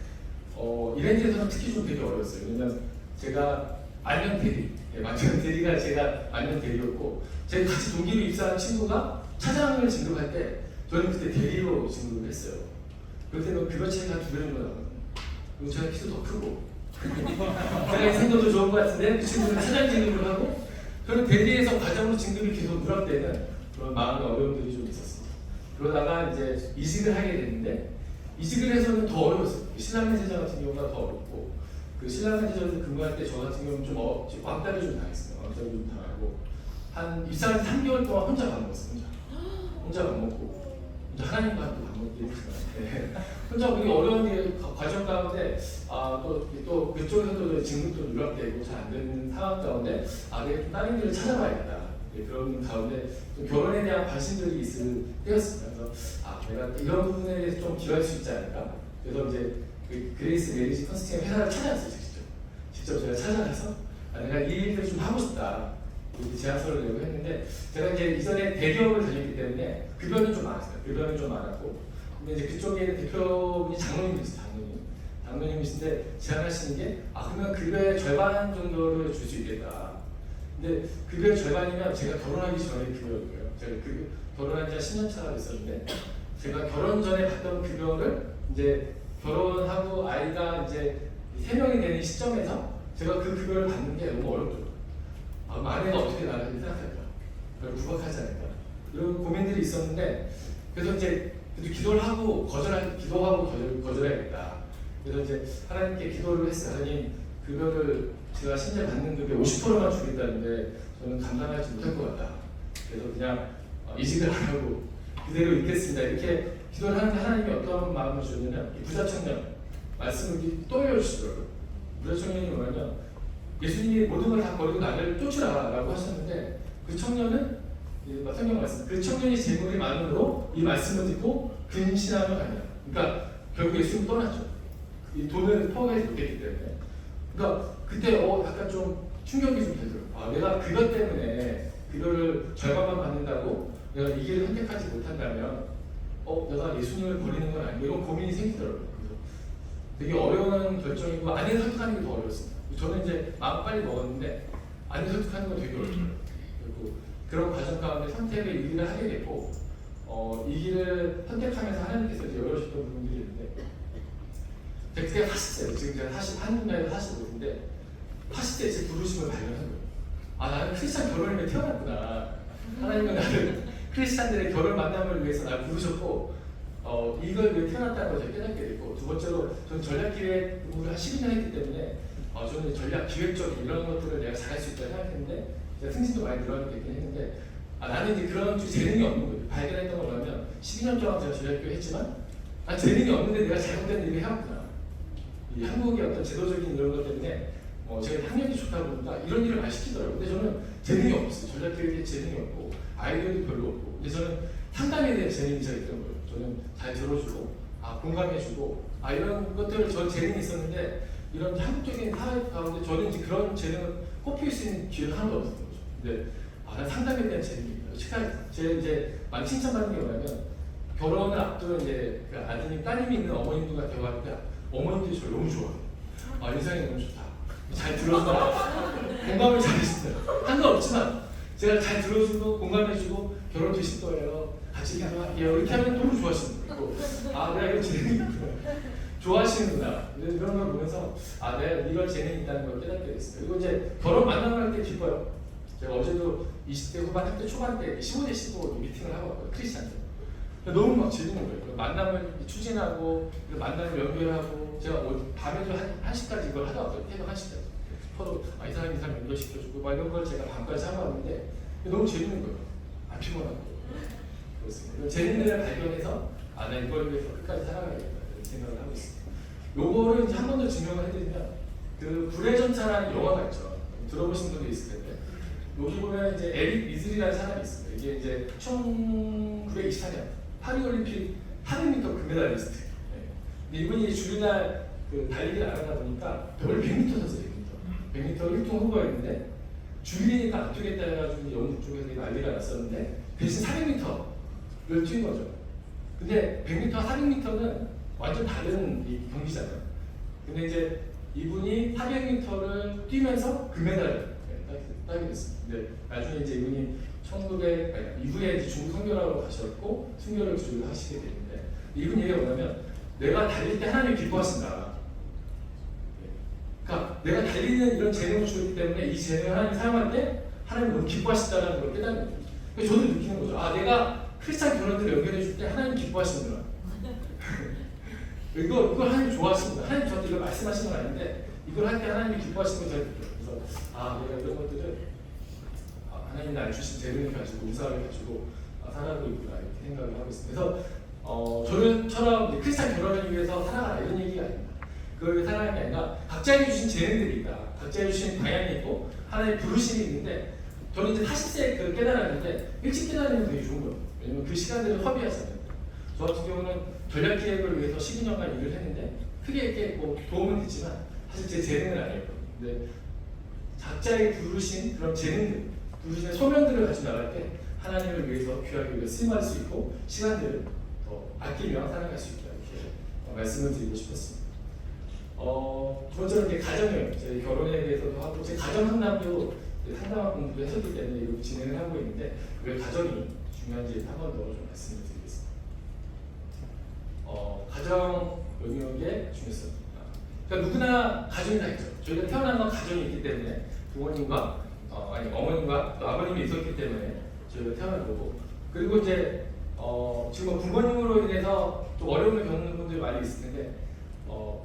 이랜드에서는 특히 좀 되게 어려웠어요. 왜냐면 제가 만년 대리, 만년 대리가 제가 만년 대리였고 제 같이 동기로 입사한 친구가 차장을 진급할 때 저는 그때 대리로 진급을 했어요. 그럴 때는 급여 차이가 2배 정도 나거든요. 그리고 제가 키도 더 크고 제가 생각도 좋은 것 같은데 그 친구는 차장 진급을 하고 저는 대리에서 과장으로 진급이 계속 누락되는 그런 마음의 어려움들이 좀 있었습니다. 그러다가 이제 이직을 하게 됐는데 이직을 해서는 더 어려웠어요. 신라면세점 같은 경우가 더 어렵고 그 신라면세점에서 근무할 때 저 같은 경우는 좀 왕따를 좀 당했어요. 왕따를 좀 당하고 한 입사한 3개월 동안 혼자 밥 먹었어요. 혼자 밥 먹고 하나님과 함께 밥 먹기 했지만 혼자 우리 어려운 과정 가운데 또 그쪽에서도 진급도 누락되고 잘 안 되는 상황 가운데 내가 좀 다른 길을 찾아봐야겠다. 그런 가운데 좀 결혼에 대한 관심들이 있을 때였습니다. 그래서 내가 이런 부분에 대해서 좀 기여할 수 있지 않을까. 그래서 이제 그 그레이스 메리지 컨설팅 회사를 찾아갔어요. 직접 제가 찾아가서 내가 이 일을 좀 하고 싶다. 이렇게 제안서를 내고 했는데 제가 이제 이전에 대기업을 다녔기 때문에 급여는 좀 많았어요. 급여는 좀 많았고 근데 이제 그쪽에 대표분이 장로님이셨어요. 장로님이신데 제안하시는 게 그러면 급여의 절반 정도를 줄 수 있겠다. 근데 급여의 절반이면 제가 결혼하기 전에 급여였고요. 제가 결혼한 지 한 10년 차가 됐었는데 제가 결혼 전에 받던 급여를 이제 결혼하고 아이가 이제 3명이 되는 시점에서 제가 그 급여를 받는 게 너무 어렵더라고요. 아내가 어떻게 나를 생각할까? 그걸 구박하지 않을까? 이런 고민들이 있었는데, 그래서 이제 기도를 하고 거절해야겠다. 그래서 이제 하나님께 기도를 했어요. 하나님, 급여를 제가 실제 받는 급여 50%만 주겠다는데 저는 감당하지 못할 것 같다. 그래서 그냥 이직을 안 하고 그대로 있겠습니다. 이렇게 기도를 하는데 하나님이 어떤 마음을 주셨냐면, 이 부자 청년 말씀을 또 올려주시더라고요. 부자 청년이 뭐냐면, 예수님이 모든 걸 다 버리고 나를 쫓으라라고 하셨는데, 그 청년은 성경 말씀, 그 청년이 재물이 많으므로 이 말씀을 듣고 근신하며 가냐. 그러니까 결국 예수님 떠났죠. 이 돈을 포기하지 못했기 때문에. 그러니까 그때 약간 좀 충격이 좀 되더라고요. 내가 그것 때문에 그거를 절반만 받는다고 내가 이 길을 선택하지 못한다면 내가 예수님을 버리는 건 아니고, 이런 고민이 생기더라고요. 그래서 되게 어려운 결정이고, 아내를 설득하는 게 더 어려웠습니다. 저는 이제 마음 빨리 먹었는데 아내 설득하는 건 되게 어렵더라고요. 그리고 그런 과정 가운데 선택을 이 길을 하게 됐고, 이 길을 선택하면서 하나님께서 이제 열어주셨던 부분들이 있는데, 제가 40세예요. 지금 제가 한국 나이로 45인데 40세에 제 부르심을 발견한 거예요. 나는 크리스찬 결혼을 위해 태어났구나. 하나님은 나를 크리스찬들의 결혼 만남을 위해서 날 부르셨고, 이걸 위해 태어났다는 걸 제가 깨닫게 됐고, 두 번째로 저는 전략기획 근무를 한 12년 했기 때문에 저는 전략 기획적인 이런 것들을 내가 잘할 수 있다고 생각했는데, 제가 승진도 많이 늘어나게 되긴 했는데, 나는 이제 그런 재능이 없는 거예요. 발견했던 걸 보면 12년 동안 제가 전략기획 했지만 재능이 없는데 내가 잘못된 일을 해왔구나. 이 한국의 어떤 제도적인 이런 것 때문에 제가 학력이 좋다 보니까 이런 일을 많이 시키더라고요. 근데 저는 재능이 없어요. 전략기획에 재능이 없고 아이디어도 별로 없고. 근데 저는 상담에 대한 재능이 제가 있던 거예요. 저는 잘 들어주고 공감해주고 이런 것들을 전 재능이 있었는데, 이런 한국적인 사회 가운데 저는 이제 그런 재능을 꼽힐 수 있는 기회가 하나도 없었던 거죠. 근데 난 상담에 대한 재능입니다. 제가 이제 많이 칭찬받는 게 뭐냐면, 결혼을 앞두고 이제 그 아드님, 따님이 있는 어머님들과 대화하는데 어머님들이 저를 너무 좋아해요. 인상이 너무 좋다. 잘 들어준다. 공감을 잘해준다. 상관없지만 제가 잘 들어주고 공감해주고 결혼되실 거예요. 같이 기도할게요. 이렇게 하면 너무 좋아하시는 거고, 내가 이런 재능이 있구나. 좋아하시는구나. 그런 걸 보면서 내가 이런 재능이 있다는 걸 깨닫게 됐어요. 그리고 이제 결혼 만남을 할 때 기뻐요. 제가 어제도 20대 후반, 30대 초반 때 15대 15 미팅을 하고 왔거든요. 크리스찬들. 너무 막 재밌는 거예요. 만남을 추진하고, 만남을 연결하고, 제가 밤에도 1시까지 이걸 하다 왔거든요. 새벽 1시까지. 서로 이 사람 연결시켜주고, 이런 걸 제가 밤까지 하고 왔는데, 너무 재밌는 거예요. 안 피곤하고. 그렇습니다. 재능을 발견해서, 나 이걸 위해서 끝까지 살아가야겠다. 이런 생각을 하고 있습니다. 요거를 이제 한 번 더 증명을 해드리면, 그 불의 전차라는 영화가 있죠. 들어보신 분도 있을 텐데, 여기 보면 이제 에릭 미즐이라는 사람이 있습니다. 이게 이제 1924년 파리올림픽 800m 금메달리스트. 근데 이분이 주류날 달리기를 안 하다 보니까 별 100m 섰어요. 100m 1등 후보였는데, 주일이니까 안 뛰겠다 해가지고 영국 쪽에서 난리가 났었는데, 대신 400m를 뛴 거죠. 근데 100m, 400m는 완전 다른 경기잖아요. 근데 이제 이분이 400m를 뛰면서 금메달을 따게 됐습니다. 근데 나중에 이제 이분이 이후에 이제 중국 선교하러 가셨고 순교를 주로 하시게 되는데, 이분 얘기가 뭐냐면, 내가 달릴 때 하나님이 기뻐하신다. 그러니까 내가 달리는 이런 재능을 주었기 때문에 이 재능을 하나님 사용할 때 하나님 너무 기뻐하신다는 걸 깨닫는 거예요. 그래서 저도 느끼는 거죠. 내가 크리스찬 결혼들을 연결해 줄 때 하나님 기뻐하시는구나. 이걸 하나님 좋아하시는구나. 하나님 저한테 이걸 말씀하신 건 아닌데, 이걸 할 때 하나님이 기뻐하시는 걸 잘 느껴요. 그래서 내가 이런 것들을 하나님이 날 주신 재능을 가지고, 우상을 가지고 살아가고 있구나, 이렇게 생각을 하고 있습니다. 그래서 저는처럼 크리스찬 결혼을 위해서 살아가라 이런 얘기가 아닙니다. 그걸 살아가는 게 아니라 각자에게 주신 재능들이 있다. 각자에게 주신 방향이 있고 하나의 부르심이 있는데, 저는 이제 40세에 깨달았는데, 일찍 깨달으면 되게 좋은 거예요. 왜냐면 그 시간들을 허비하잖아요. 저 같은 경우는 전략기획을 위해서 12년간 일을 했는데 크게 이렇게 도움은 됐지만 사실 제 재능은 아니었거든요. 근데 각자의 부르신 그런 재능들, 부르신의 소명들을 가지고 나갈 때 하나님을 위해서 귀하게 위해 쓰임할 수 있고, 시간들을 더 아끼며 살아갈 수 있다, 이렇게 말씀을 드리고 싶었습니다. 두 번째로 이제 가정이에요. 제 결혼에 대해서도 하고, 제 가정 상담도 상담학 공부도 했었기 때문에 이렇게 진행을 하고 있는데, 왜 가정이 중요한지 한 번 더 좀 말씀을 드리겠습니다. 가정 영역의 중요성. 그러니까 누구나 가정이 다 있죠. 저희가 태어난 건 가정이 있기 때문에 부모님과 아니 어머님과 또 아버님이 있었기 때문에 저희가 태어난 거고, 그리고 이제 지금 부모님으로 인해서 좀 어려움을 겪는 분들이 많이 있을 텐데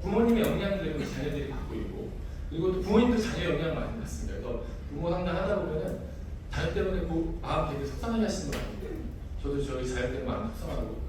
부모님의 영향을 자녀들이 받고 있고, 그리고 또 부모님도 자녀 영향을 많이 받습니다. 그래서 부모 상담하다 보면은 자녀 때문에 마음 되게 속상하게 하시는 거 같은데, 저도 저희 자녀 때문에 마음 속상하고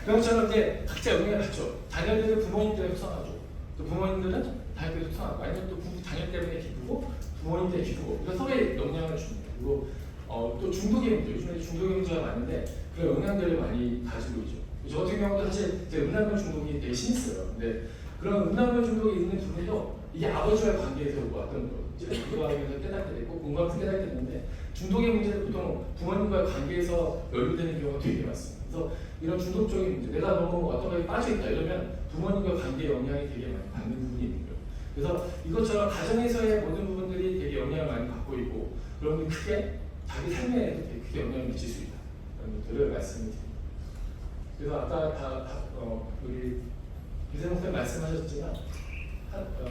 그런 것처럼 이제 각자 영향을 받죠. 자녀들은 부모님 때문에 속상하죠. 또 부모님들은 자녀 때문에 속상하고, 아니면 또 자녀 때문에 기쁘고 부모님 때문에 기쁘고, 그래서 서로의 영향을 줍니다. 그리고 또 중독의 문제, 요즘에 중독의 문제가 많은데 그런 영향들을 많이 가지고 있죠. 저 같은 경우도 사실 제 음란물 중독이 되게 심했어요. 근데 그런 음란물 중독이 있는 분들도 이게 아버지와의 관계에서 왔던 거, 이제 공부하면서 깨닫게 됐고 공부하면서 깨닫게 됐는데, 중독의 문제는 보통 부모님과의 관계에서 연루되는 경우가 되게 많습니다. 그래서 이런 중독적인 문제, 내가 너무 어떤 거에 빠져있다 이러면 부모님과 관계에 영향이 되게 많이 받는 부분이 있는 거예요. 그래서 이것처럼 가정에서의 모든 부분들이 되게 영향을 많이 받고 있고, 그러면 크게 자기 삶에도 되게 크게 영향을 미칠 수 있다. 그런 것들을 말씀드립니다. 그래서 아까 우리 기세 목사님 말씀하셨지만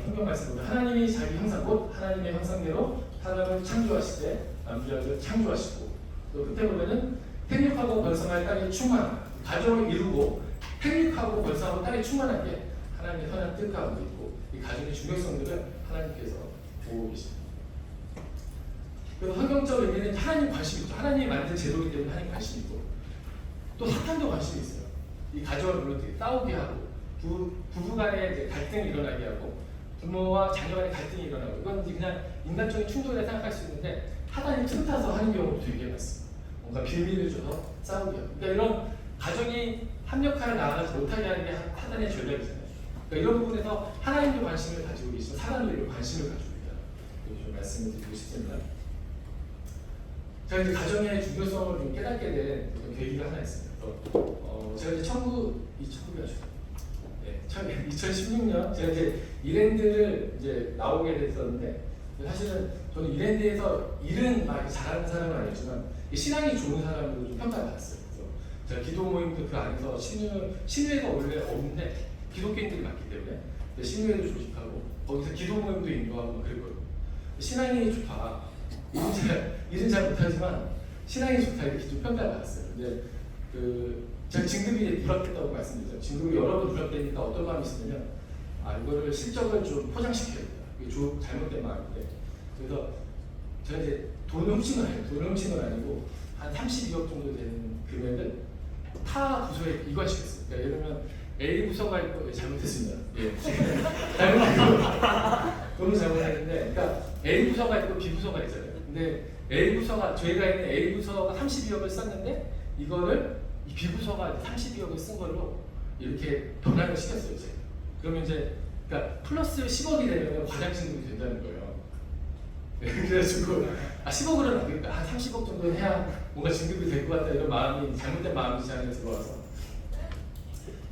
성경 말씀으로 하나님이 자기 형상 곧 하나님의 형상대로 사람을 창조하실 때 남자를 창조하시고, 또 끝에 보면은 생육하고 번성할 딸이 충만한 가정을 이루고 생육하고 번성하고 딸이 충만한 게 하나님의 선한 뜻 가운데 있고, 이 가정의 중요성들을 하나님께서 보고 계십니다. 그래서 환경적 의미는 하나님 관심이 있죠. 하나님이 만든 제도이기 때문에 하나님 관심이 있고, 또 사탄도 관심이 있어요. 이 가정을 물론 싸우게 하고, 부부간에 이제 갈등이 일어나게 하고, 부모와 자녀간의 갈등이 일어나고, 이건 그냥 인간적인 충돌이라 생각할 수 있는데 사탄이 틈타서 하는 경우도 되게 많습니다. 뭔가 빌미를 줘서 싸우게 하고, 그러니까 이런 가정이 합력하여 나아가지 못하게 하는 게 사탄의 전략이잖아요. 그러니까 이런 부분에서 하나님도 관심을 가지고 계시고 사람들도 관심을 가지고 있다. 이렇게 좀 말씀을 드리고 싶습니다. 제가 이제 가정의 중요성을 좀 깨닫게 된 어떤 계기가 하나 있습니다. 제가 이제 2016년 제가 이제 이랜드를 이제 나오게 됐었는데, 사실은 저는 이랜드에서 일은 막 잘하는 사람은 아니지만 신앙이 좋은 사람으로 좀 평가를 받았어요. 그래서 제가 기도 모임도 그 안에서 신회가 원래 없는데 기독교인들이 많기 때문에 신회도 조직하고 거기서 기도 모임도 인도하고 그랬거든요. 신앙이 좋다. 일은 잘 못하지만 신앙이 좋다 이렇게 좀 평가를 받았어요. 근데 제가 진급이 누락됐다고 말씀드렸죠. 진급이 여러 번 누락되니까 어떤 마음이 있었냐면, 이거를 실적을 좀 포장시켜야 된다. 이게 잘못된 마음인데, 그래서 제가 이제 돈을 훔친 건 아니에요. 돈을 훔친 건 아니고 한 32억 정도 되는 금액을 타 부서에 이관시켰어요. 그러니까 예를 들면 A 부서가 있고, 잘못했습니다. 예, 돈을 잘못했는데, 그러니까 A 부서가 있고 B 부서가 있잖아요. 근데 A 부서가, 저희가 있는 A 부서가 32억을 썼는데 이거를 이 B 부서가 32억을 쓴 걸로 이렇게 변환을 시켰어요. 제가. 그러면 이제 그러니까 플러스 10억이 되면 과장 진급이 된다는 거예요. 그래가지고 10억으로는 안 되겠다. 한 30억 정도 해야 뭔가 진급이 될 것 같다, 이런 마음이, 잘못된 마음이 제 안에 들어와서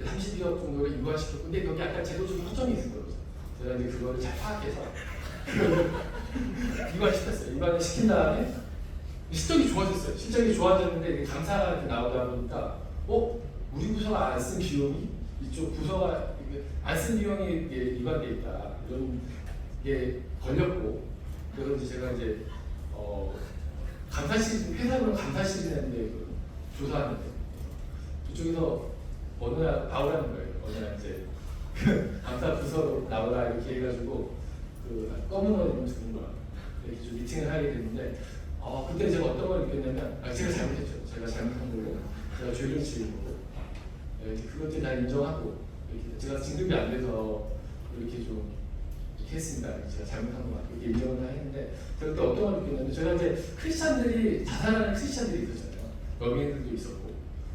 32억 정도를 이관시켰고, 근데 거기 약간 제도적인 허점이 있는 거죠. 제가 이제 그거를 잘 파악해서 이관시켰어요. 이관을 시킨 다음에 실적이 좋아졌어요. 실적이 좋아졌는데 감사가 나오다 보니까 우리 부서가 안 쓴 비용이 이쪽 부서가 안 쓴 비용이 이관돼 있다, 이런 게 걸렸고, 그래서 이제 제가 이제 감사실, 회사로 감사실을 했는데 조사하는데 그쪽에서 어느 날 나오라는 거예요. 어느 날 이제 감사 부서로 나오라 이렇게 해가지고 검은 옷 입으면서 그런 거야. 이렇게 좀 미팅을 하게 됐는데, 그때 제가 어떤 걸 느꼈냐면, 제가 잘못했죠. 제가 잘못한 거고, 제가 죄를 지은 거고, 그것들 다 인정하고, 이렇게 제가 진급이 안 돼서 이렇게 좀 이렇게 했습니다. 제가 잘못한 거 같고, 이렇게 인정을 했는데, 제가 그때 어떤 걸 느꼈냐면, 제가 이제 크리스찬들이, 자살하는 크리스찬들이 있었잖아요. 여기인들도 있었고,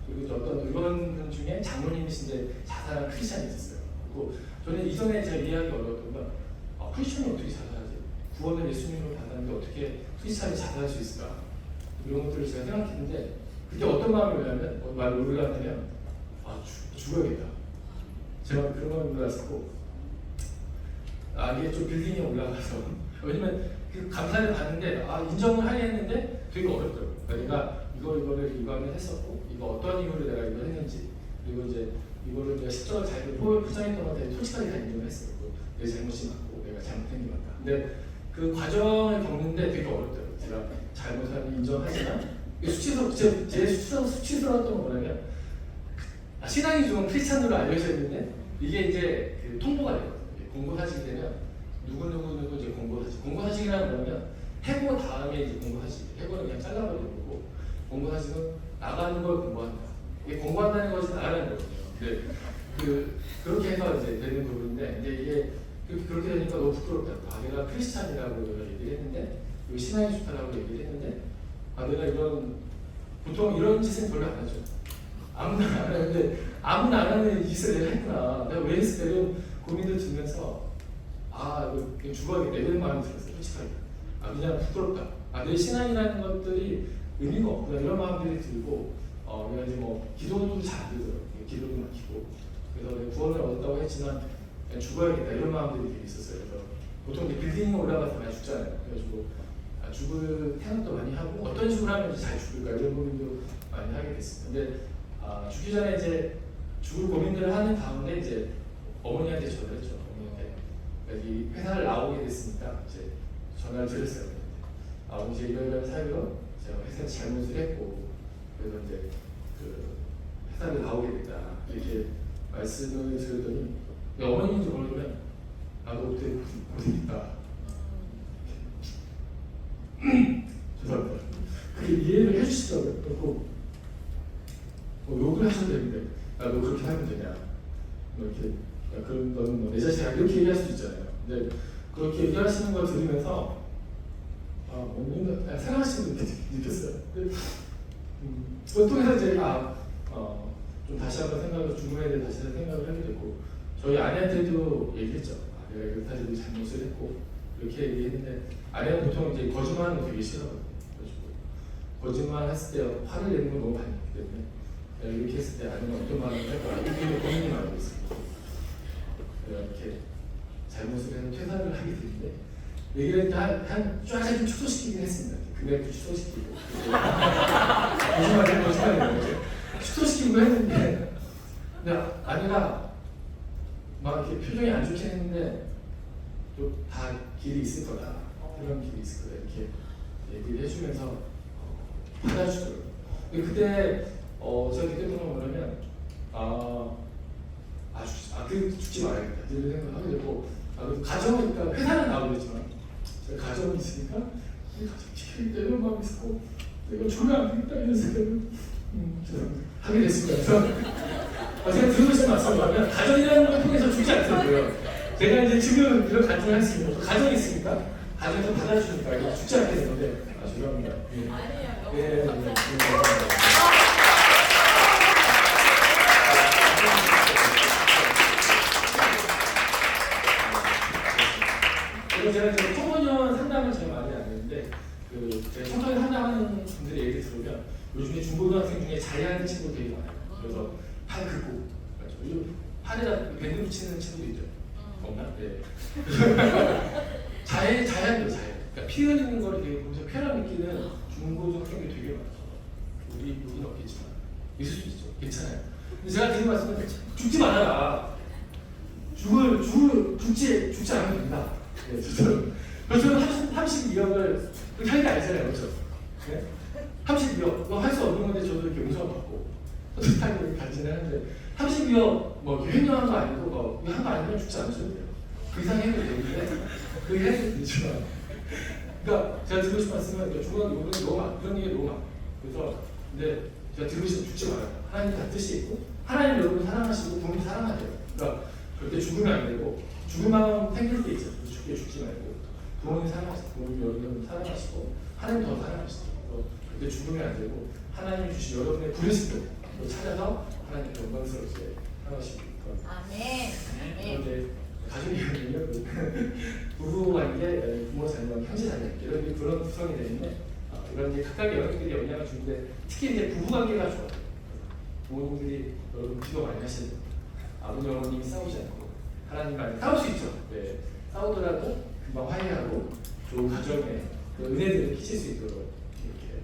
그리고 어떤 의원분 중에 장로님이신데 자살한 크리스찬이 있었어요. 그리고 저는 이전에 제가 이해하기 어려웠던 건, 크리스찬이 어떻게 자살하지? 구원을 예수님으로 받았는데 어떻게 크리스찬이 자살할 수 있을까? 이런 것들을 제가 생각했는데, 그때 어떤 마음이 오냐면, 말을 올라가면, 죽어야겠다. 제가 그런 마음이 올라왔었고, 이게 좀 빌딩에 올라가서, 왜냐면 그 감사를 받는데, 인정을 하려 했는데 되게 어렵더라고요. 그러니까 내가 이거를 이관을 했었고, 이거 어떤 이유로 내가 이걸 했는지, 그리고 이제 이거를 내가 십자가 잘 포장했던 것에 솔직하게 다 인정을 했어요. 내 잘못이 맞고 내가 잘못한 게 맞다. 근데 그 과정을 겪는데 되게 어렵더라고요. 제가 잘못한 인정하지만 제 수치스러웠던 건 뭐냐면 신앙이 좀 크리스찬으로 알려져 있는데 이게 이제 그 통보가 되거든요. 공고사직이 되면 누구 이제 공고사직. 공고사직이라는 거는 해고 다음에 이제 공고사직. 해고는 그냥 잘라버리는 거고 공고사직은 나가는 걸 공고한다. 이게 공고한다는 것이 나가는 거거든요. 근데 그렇게 해서 이제 되는 부분인데 이제 이게 그렇게 되니까 너무 부끄럽다. 아, 내가 크리스찬이라고 얘기를 했는데 신앙이 좋다라고 얘기를 했는데 내가 보통 이런 짓은 별로 안 하죠. 아무나 안 하는데 아무나 안 하는 짓을 내가 했구나. 내가 왜 했을 때는 고민을 들면서 이거 죽어야겠다 이런 마음이 들었어요. 솔직하게. 그냥 부끄럽다. 내 신앙이라는 것들이 의미가 없구나 이런 마음들이 들고 내가 이제 뭐 기도도 잘 안 되더라고요. 기도도 막히고 그래서 내가 구원을 얻었다고 했지만 그냥 죽어야겠다 이런 마음들이 되게 있었어요. 그래서 보통 이제 빌딩에 올라가서 많이 죽잖아요. 그래가지고 죽을 생각도 많이 하고 어떤 식으로 하면 이제 잘 죽을까 이런 고민도 많이 하게 됐습니다. 근데 죽기 전에 이제 죽을 고민들을 하는 가운데 이제 어머니한테 전화를 했죠. 어머니한테 여기 회사를 나오게 됐으니까 이제 전화를 드렸어요. 어머니 이런 사유로 제가 회사에 잘못을 했고 그래서 이제 그 회사를 나오게 됐다 이렇게 말씀을 드렸더니 어머님인지 모르면 나도 그때 고생했다. 죄송합니다. 그게 이해를 해주시더라고요. 그리고 욕을 하셔도 되는데 나도 그렇게 하면 되냐 이렇게 그럼 너는 내 자신이 이렇게 얘기할 수도 있잖아요. 근데 그렇게 얘기하시는 걸 들으면서 뭔가 생각하시는 게 느꼈어요. 그걸 통해서 제가 좀 다시 한번 주문에 대해 다시 생각을 하게 됐고 저희 아내한테도 얘기했죠. 내가 이렇게 잘못을 했고 이렇게 얘기했는데 아내는 보통 이제 거짓말하는 거 되게 싫어하거든요. 거짓말 했을 때 화를 내는 걸 너무 많이 했기 때문에 이렇게 했을 때 아내는 어떤 말을 할까 이렇게 고민이 많이 있습니다. 이렇게 잘못을 해서 퇴사를 하게 되는데 얘기를 쫙 축소시키긴 했습니다. 금액도 축소시키고 거짓말이에요. 축소시키고 했는데 근데 아내가 막 이렇게 표정이 안 좋긴 했는데 또 다 길이 있을 거다. 그런 길이 있을 거다. 이렇게 얘기를 해주면서 받아주더라고요. 근데 그때 제가 느꼈던 건 뭐냐면 죽지 말아야겠다. 이런 생각을 하게 되고 가정은 그러니까 회사는 나오겠지만 제가 가정이 있으니까 가정 지켜야겠다 이런 마음이 있었고 이거 주면 안 되겠다 이런 생각을 하게 됐습니다. 그래서 제가 드리고 싶은 말씀이 뭐냐면 가정이라는 걸 통해서 죽지 않더라고요. 제가 이제 지금 이런 가정을 할 수 있는 것도 가정이 있으니까 가정에서 받아주니까 이거 죽지 않게 되는데 죄송합니다. 아니에요. 그리고 제가 이제 청소년 상담을 제가 많이 안 했는데 제가 청소년 상담하는 분들의 얘기를 들으면 요즘에 중고등학생 중에 자해하는 친구 되게 많아요. 그래서 팔 긁고 요즘 팔에다 밴드 붙이는 친구도 있죠. 없나? 네. 자해하는 자해. 그러니까 피 흘리는 거를 되게 보면서 쾌감 느끼는 중고등학생이 되게 많아요. 우리는 없겠지만 있을 수 있죠. 괜찮아요. 근데 제가 드린 말씀은 죽지 말아라. 죽지 않으면 된다. 네, 저는 32억을 자기가 알잖아요, 그렇죠? 네? 32억, 할 수 없는 건데 저도 이렇게 용서를 받고 따뜻하게 간지는 하는데 32억 뭐 횡령한 거 아니고 한 거 아니면 죽지 않으셔도 돼요. 그 이상 해도 되는데 그 해도 되지만 그러니까 제가 드리고 싶은 말씀은 중요한 요구는 너무 많아. 이런 얘기 너무 많아. 그래서 근데 제가 드리고 싶은 죽지 말아요. 하나님 다 뜻이 있고 하나님 여러분 사랑하시고 부모님 사랑하세요. 그러니까 그렇게 죽으면 안 되고 죽을 마음 생길 때 있죠. 죽지 말고 부모님 사랑하시고 부모님 여러분 사랑하시고 하나님 더 사랑하시고 그때 죽으면 안 되고 하나님 주신 여러분의 부르심을 찾아서 하나님 영광스럽게 사랑하시고 아멘. 그런데 가족이면요 부부관계, 부모 자녀, 형제 자녀 이런 그런 구성이 되는데 이런 이제 각각의 영역들이 영향을 주는데 특히 이제 부부관계가 좋아요. 부모님들이 여러분 기도 많이 하시는 아버지 어머님이 싸우지 않고 하나님 말에 싸울 수 있죠. 네. 싸우더라도 금방 화해하고 좋은 가정에 은혜들을 끼칠 수 있도록 이렇게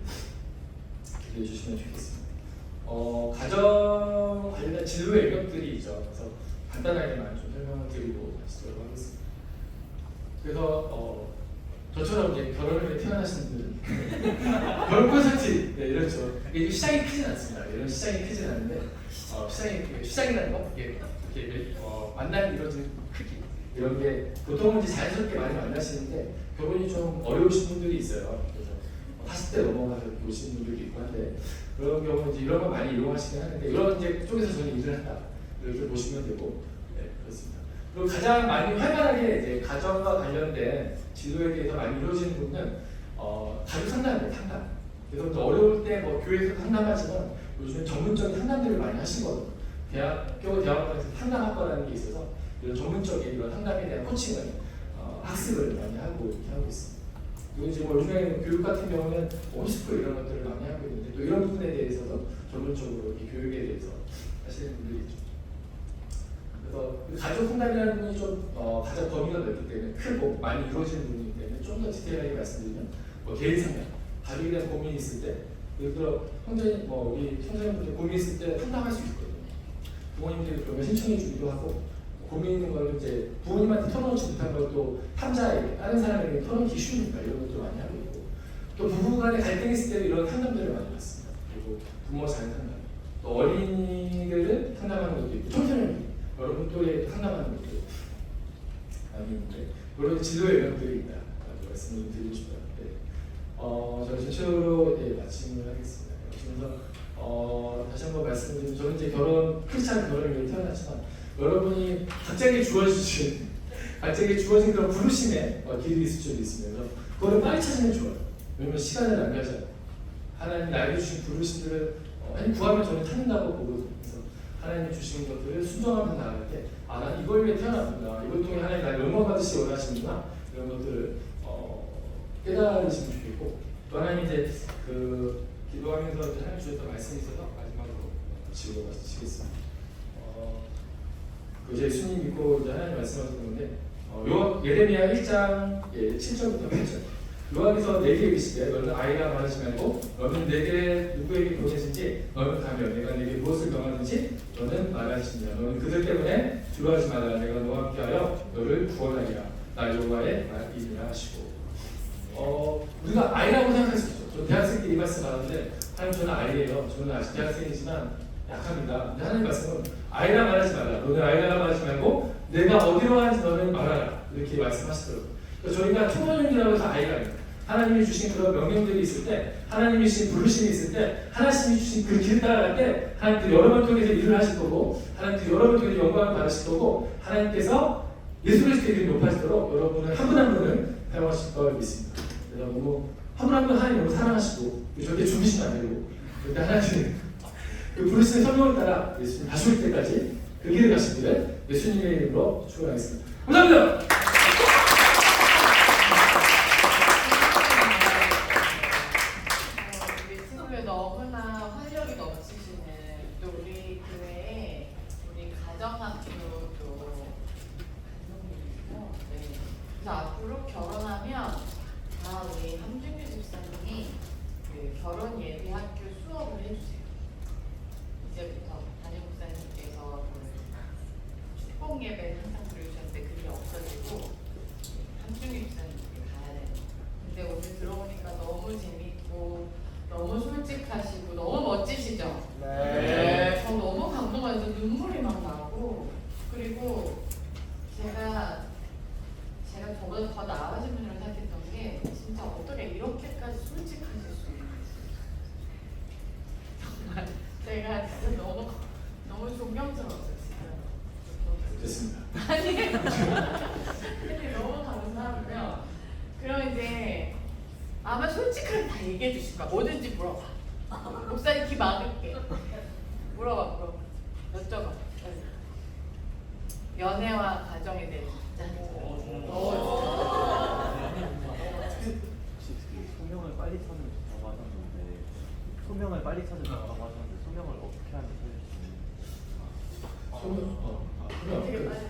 기도해 주시면 좋겠습니다. 가정 관련 진로 영역들이 있죠. 그래서 간단하게만 좀 설명을 드리고 하시도록 하겠습니다. 그래서 저처럼 이제 결혼을 태어나신 분들 결혼 콘서트 네, 이렇죠. 이게 시장이 크진 않습니다. 이런 시장이 크진 않은데 시장이라는 거 이게 만남이 이루어지는 크기 이런 게 보통은 이제 자연스럽게 많이 만나시는데 결혼이 좀 어려우신 분들이 있어요. 그래서 40대 넘어가서 오시는 분들이 있고 한데 그런 경우는 이제 이런 거 많이 이용하시긴 하는데 이런 이제 쪽에서 저는 일을 한다 이렇게 보시면 되고 네, 그렇습니다. 그리고 가장 많이 활발하게 이제 가정과 관련된 진로에 대해서 많이 이루어지는 부분은 가족 상담이에요. 상담. 그래서 이제 어려울 때 뭐 교회에서 상담하지만 요즘에 전문적인 상담들을 많이 하시거든요. 대학원에서 상담학과라는 게 있어서 이런 전문적인 이런 상담에 대한 코칭을 학습을 많이 하고 이렇게 하고 있습니다. 그리고 이제 뭐 요즘에 교육 같은 경우는 홈스쿨 이런 것들을 많이 하고 있는데 또 이런 부분에 대해서도 전문적으로 이 교육에 대해서 하시는 분들이 있죠. 그래서 가족 상담이라는 부분이 좀 가장 범위가 넓기 때문에 크고 많이 이루어지는 부분이기 때문에 좀 더 디테일하게 말씀드리면 뭐 개인 상담, 가족에 대한 고민이 있을 때 예를 들어 형제님 우리 형제님분들 고민 있을 때 상담할 수 있거든요. 부모님들이 그러면 신청해 주기도 하고 고민 있는 걸 이제 부모님한테 털어놓지 못한 걸 또 탐자에게 다른 사람에게 털어놓기 쉬우니까 이런 것도 많이 하고 있고 또 부부간에 갈등이 있을 때도 이런 상담들을 많이 받습니다. 그리고 부모 자녀 상담 또 어린이들을 상담하는 것도 있고 청소년들 여러분 또래 상담하는 것도 많이 있는데 여러 진로의 영역들이 있다 말씀을 드리고 싶어요. 네. 저는 전체적으로 마침을 하겠습니다. 그래서 다시 한번 말씀드리면 저는 이제 크리스찬 결혼을 위해 태어났지만 여러분이 갑자기 주어진 그런 부르심에 길이 있을 수도 있습니다. 그거를 빨리 찾으면 좋아요. 왜냐면 시간을 낭비하지 않아요. 하나님이 나에게 주신 부르심들을 구하면 저는 찾는다고 보거든요. 그래서 하나님이 주신 것들을 순종하면서 나아갈 때 난 이걸 위해 태어났구나. 이걸 통해 하나님 나를 영광받으시 원하시는구나. 이런 것들을 깨달으시면 좋겠고 또 하나님 이제 기도하면서 하나님 주셨던 말씀이 있어서 마지막으로 지우고 마치겠습니다. 이제 예수님 믿고 이제 하나님 말씀하셨던 건데 예레미야 1장 7절부터 8절 여호와께서 내게 이르시되 너는 아이라 말하지 말고 너는 내게 누구에게 보내신지 너는 가며 내가 내게 무엇을 명하든지 너는 말하시니라. 너는 그들 때문에 두려워하지 말라. 내가 너와 함께하여 너를 구원하리라. 나 여호와의 말이니라 하시고 우리가 아이라고 생각할 수 있죠. 저 대학생 때 이 말씀 받았는데 하나님 저는 아이예요. 저는 아직 대학생이지만 약합니다. 근데 하나님 말씀은 아이라 말하지 말라. 너는 아이라 말하지 말고 내가 어디로 가는지 너는 말하라. 이렇게 말씀하시더라고요. 그래서 저희가 초보년이라고 해서 아이가 아닙니다. 하나님이 주신 그런 명령들이 있을 때, 하나님이 주신 부르심이 있을 때, 하나님이 주신 그 길을 따라갈 때 하나님께서 여러분 통해서 일을 하실 거고 하나님께서 여러분 통해서 영광을 받으실 거고 하나님께서 예수 그리스도의 이름이 높아지도록 여러분을 한 분 한 분을 사용하실 걸 믿습니다. 그래서 너무 한 분 한 분 하나님 너무 사랑하시고 절대 죽이시면 안 되고 절대 하나님 그 부르시는 성령을 따라 예수님 다시 올 때까지 그 길을 가시기를 예수님의 이름으로 축원하겠습니다. 감사합니다. 우리 친구들 너무나 활력이 넘치시는 또 우리 교회에 우리 가정학교도 네. 그래서 앞으로 결혼하면 다 우리 함준규 집사님이 그 결혼 예비 학교 수업을 해주세요. 이제부터 담임 목사님께서 축복 예배를 항상 드려주셨는데 그게 없어지고 함준규 집사님께 가야 돼요. 근데 오늘 들어오니까 너무 재밌고 너무 솔직하시고 너무 멋지시죠? 네. 저 너무 감동해서 눈물이 막 나고 그리고 제가 저보다 더 나아진 분이라고 생각했던 게 진짜 어떻게 이렇게까지 솔직하실 수 있는지 정말 제가 진짜 너무 존경스러웠어요. 됐습니다. 아니 너무 감사하고요. 그럼 이제 아마 솔직하게 다 얘기해 주실 거야. 뭐든지 물어봐. 목사님 귀 막을게. 물어봐. 여쭤봐. 연애와 가정에 대해서 소명을 빨리 찾으라고 하셨는데 소명을 빨리 찾으라고 하셨는데 소명을 어떻게 하면 찾을 수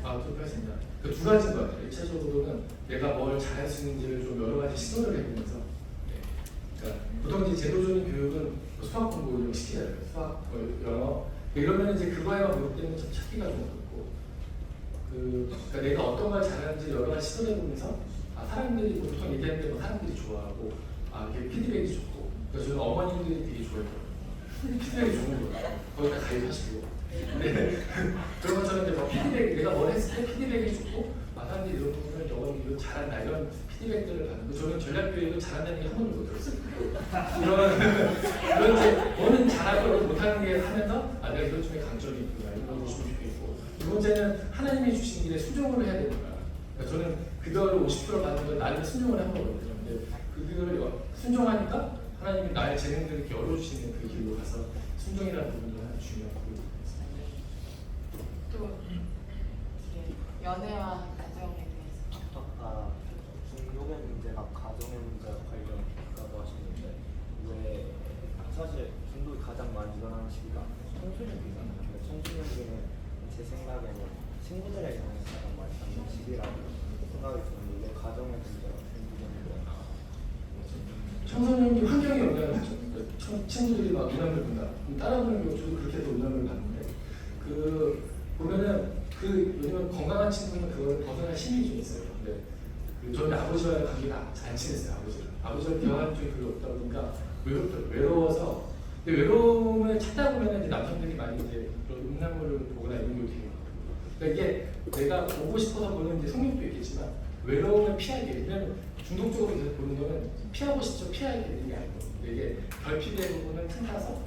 있나요? 그렇습니다. 그 두 가지인 것 같아요. 1차적으로는 내가 뭘 잘할 수 있는지를 좀 여러 가지 시도를 해보면서 그러니까 보통 이제 제도적인 교육은 수학 공부를 시키잖아요. 수학, 영어. 이러면 이제 그거에만 무릎되면 좀 찾기가 좀 어렵고, 그러니까 내가 어떤 걸 잘하는지 여러 가지 시도해보면서 사람들이 보통 얘기하는데 뭐 사람들이 좋아하고 이게 피드백이 좋고, 그래서 저는 어머님들이 되게 좋아했거든요. 피드백이 좋은 거예요. 거기다 가입하시고. 근데 그런 것처럼 이제 뭐 피드백, 내가 뭘 했을 때 피드백이 좋고, 사람들이 이런 부분을 이거 잘한다 이런 피드백들을 받는 거. 저는 전략교육을 잘한다는 게 한 번도 못 들었어요. 이런 이제 뭐는 잘하고 못하는 게 하면서 내가 이것 중에 강점이 있구나 이런 걸 보시면 좋겠고, 두 번째는 하나님이 주신 길에 순종을 해야 되는 거야. 그러니까 저는 그거를 50% 받는 걸 나름의 순종을 한 거거든요. 근데 그거를 순종하니까 하나님이 나의 재능들을 이렇게 열어주시는 그 길로 가서 순종이라는 부분도 하나 중요한 부분입니다. 또 연애와 가정에 대해서. 아까 중독의 문제가 가정의 문제와 관련있다고 하셨는데 왜 사실 중독이 가장 많이 일어나는 시기가 청소년기잖아요. 근데 청소년기는 제 생각에는 친구들의 영향이 가장 많이 받는 시기라고 생각이 드는데 왜 가정의 문제가 중독의 청소년기 환경에 영향을 받죠. 그러니까 친구들이 막 음란물 본다. 따라보는 게 저도 그렇게 해서 음란물 봤는데 보면은 왜냐면 건강한 친구는 그걸 벗어날 힘이 좀 있어요. 근데 저는 아버지와의 관계가 안 친했어요. 아버지와 대화한 적이 별로 없다 보니까 외로워서. 근데 외로움을 찾다 보면 이제 남성들이 많이 이제 그런 음란물을 보거나 이런 게 되게 많거든요. 그러니까 이게 내가 보고 싶어서 보는 이제 성욕도 있겠지만 외로움을 피하게. 왜냐면 중독적으로 계속 보는 거는 피하고 싶죠. 피하게 되는 게 아니고 이게 결핍의 부분을 틈타서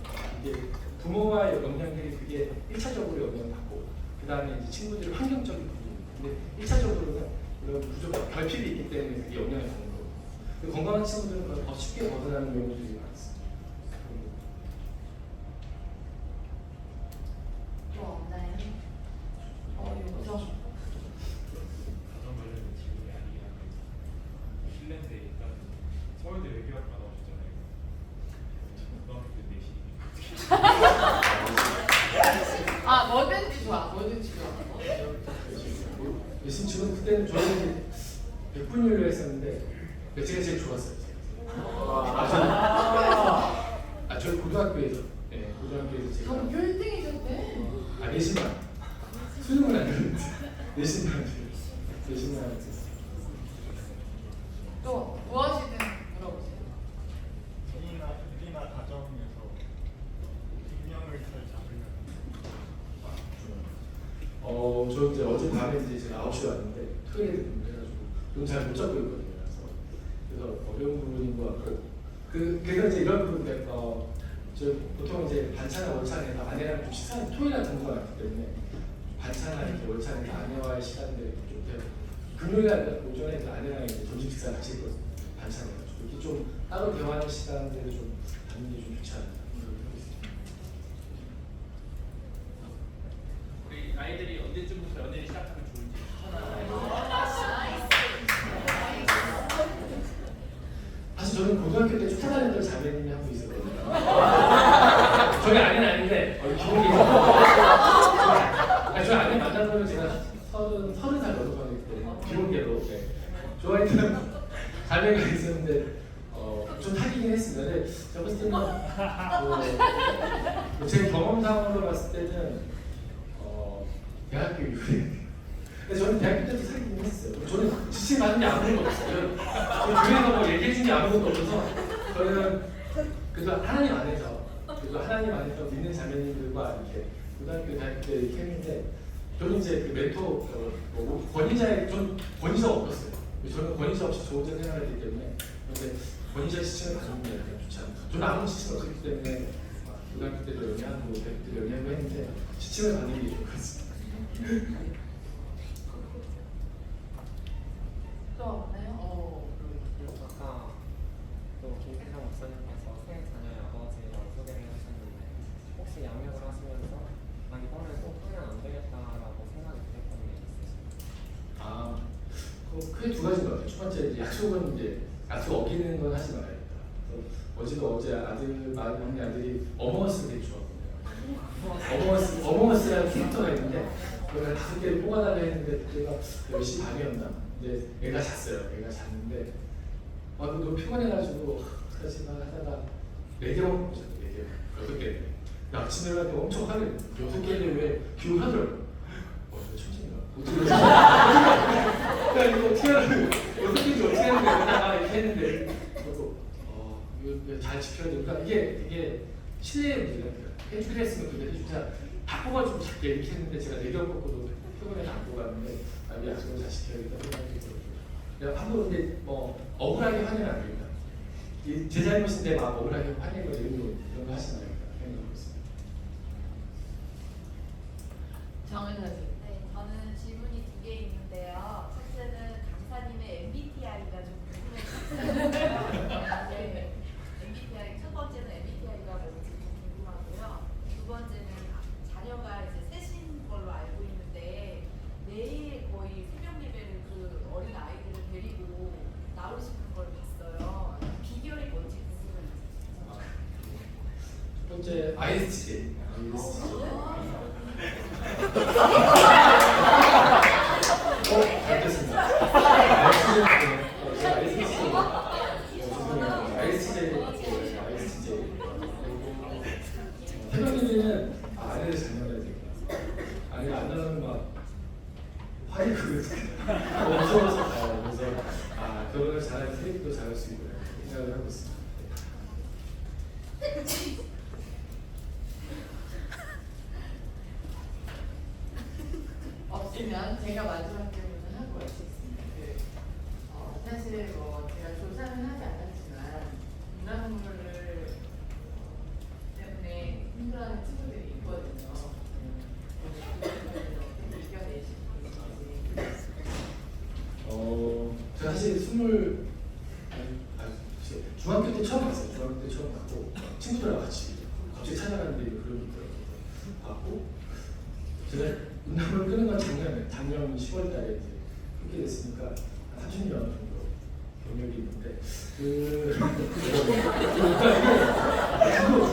이게 부모와의 영향들이 그게 1차적으로 영향받고 그 다음에 이제 친구들의 환경적인 부분. 근데 1차적으로는 이런 구조가 결핍이 있기 때문에 그게 영향을 받는 거고. 건강한 친구들은 그걸 더 쉽게 벗어나는 경우들이 많습니다. 또 없나요? 요정. 가정 관련된 질문이 아니긴 한데 실내인데 일단 서울대 외교학과 나오셨잖아요. 고등학교 때 내신이 뭐든지 좋아. 뭐든지 좋아. 지금 그때는 저는 이제 100분율로 했었는데 제가 제일 좋았어요. 저희 고등학교에서 고등학교에서 제가 전교 1등이셨대. 내신만 수능은 안 되는데 내신만 또 무엇이든 물어보세요. 일이나 가정에서 균형을 잘 잡으려면 저 이제 어젯밤에 이제 제가 9시에 왔는데 토요일에 해가지고 좀 잘 못 잡고 있거든요. 그래서 어려운 부분인 것 같고 그래서 이제 이런 부분들 저 보통 이제 반찬을 월찬에서 아내랑 좀 식사는 토요일날 동거가 있기 때문에 반찬이나 이렇게 월찬에서 아내와의 시간들을 좀 금요일날 오전에 아내랑 이제 점심 식사를 같이 했거든요. 반찬해가지고 이렇게 좀 따로 대화하는 시간들을 좀 갖는 게 좀 좋지 않나 생각하고 있습니다. 우리 아이들이 언제쯤부터 연애를 시작하면 좋을지 추천하나요? 사실 저는 고등학교 때 쫓아다녔던 자매님이 한 분 있었거든요. 저희 아내는 아닌데 기억이 저희 아내 만난 거는 제가 30살 넘어가기 때문에 기록계로 좋아했던 자매가 있었는데 좀 사귀긴 했습니다. 근데 제가 봤을 때는 제 경험상으로 봤을 때는 대학교 이후에 근데 저는 대학교 때도 사귀긴 했어요. 저는 지침 받은 게 아무것도 없어요. 교회에서 뭐 얘기해 준 게 아무것도 없어서 저는 그래도 하나님 안에서 믿는 자매님들과 이렇게 고등학교 대학교 때 이렇게 했는데 저는 이제 그 멘토 전 권위자가 없었어요. 저는 권위자 없이 저 혼자 생활을 했기 때문에 근데 권위자 지침을 받는 게 좋지 않아요. 저는 아무 지침 없었기 때문에 고등학교 때도 연애하고 대학교 때도 연애하고 했는데 지침을 받는 게 좋을 것 같습니다. 또 없나요? 아까 또 김태상 목사님께서 새 자녀의 아버지라고 소개를 하셨는데 혹시 양육을 하시면서 이번에 꼭 하면 안 되겠다라고 생각이 드셨던 게 있으신가요? 크게 두 가지인 것 같아요. 첫 번째 이제 약속은 약속 어기는 건 하지 말아야겠다. 어제 막내 아들이 어머어스를 되게 좋아하거든요. 어머어스라는 캐릭터가 있는데 그걸 5개를 뽑아달라 했는데 그때가 10시 반이었나? 근데 애가 잤어요. 애가 잤는데 너무 피곤해가지고 어떡하지 막 하다가 4개만 보자. 4개. 6개. 아침에 일어나서 엄청 화를 6개를 왜 기억 하더라고. 이거 천천히가. 어떻게 이거 어떻게 하는 6개인지 어떻게 하는 거야? 이렇게 했는데 그리고 이거 잘 지켜야 되니까 이게 실내의 문제가 펜트를 했으면 그게 진짜 바꿔가지고 작게 이렇게 했는데 제가 4개 뽑고도 표본에는 안 보고 갔는데 이 약속을 잘 지켜야겠다 생각이 들어요. 내가 한번 근데 뭐 억울하게 화내는 안 됩니다. 제 잘못인데 막 억울하게 화내고 이런 거 하시면 안 됩니다. 생각하고 있습니다. 정은 선생님. 네, 저는 질문이 2개 있는데요. 첫째는 강사님의 MBTI가 좀 궁금해서 네, MBTI 첫 번째는 MBTI가 뭔지 좀 궁금하고요. 두 번째는 자녀가 이제 셋인 걸로 알고 있는데 매일 거의 새벽 예배를 그 어린 아이들을 데리고 나오시는 걸 봤어요. 비결이 뭔지 궁금해요. 첫 번째 ISTJ. 잘 됐습니다. 태경이는 아내를 잘 만나야 되겠다. 아내가 안 나오면 막 화를 그거든요. 무서워서 가요. 그래서 결혼을 잘하면 세입도 잘할 수 있구나 생각을 하고 있습니다. 없으면 제가 마지막 질문을 하고 갈 수 있습니다. 사실 뭐 제가 조사는 하지 않았지만 문화문물을 때문에 힘들어하는 친구들이 있거든요. 어떻게 이겨내시는지. 제가 사실 중학교 때 처음 봤어요. 중학교 때 처음 봤고 친구들하고 같이 갑자기 찾아가는데 그런 게 있더라고요. 봤고 제가 운동을 끄는 건 작년 10월 달에 이제 끊게 됐으니까 한 30년 정도 경력이 있는데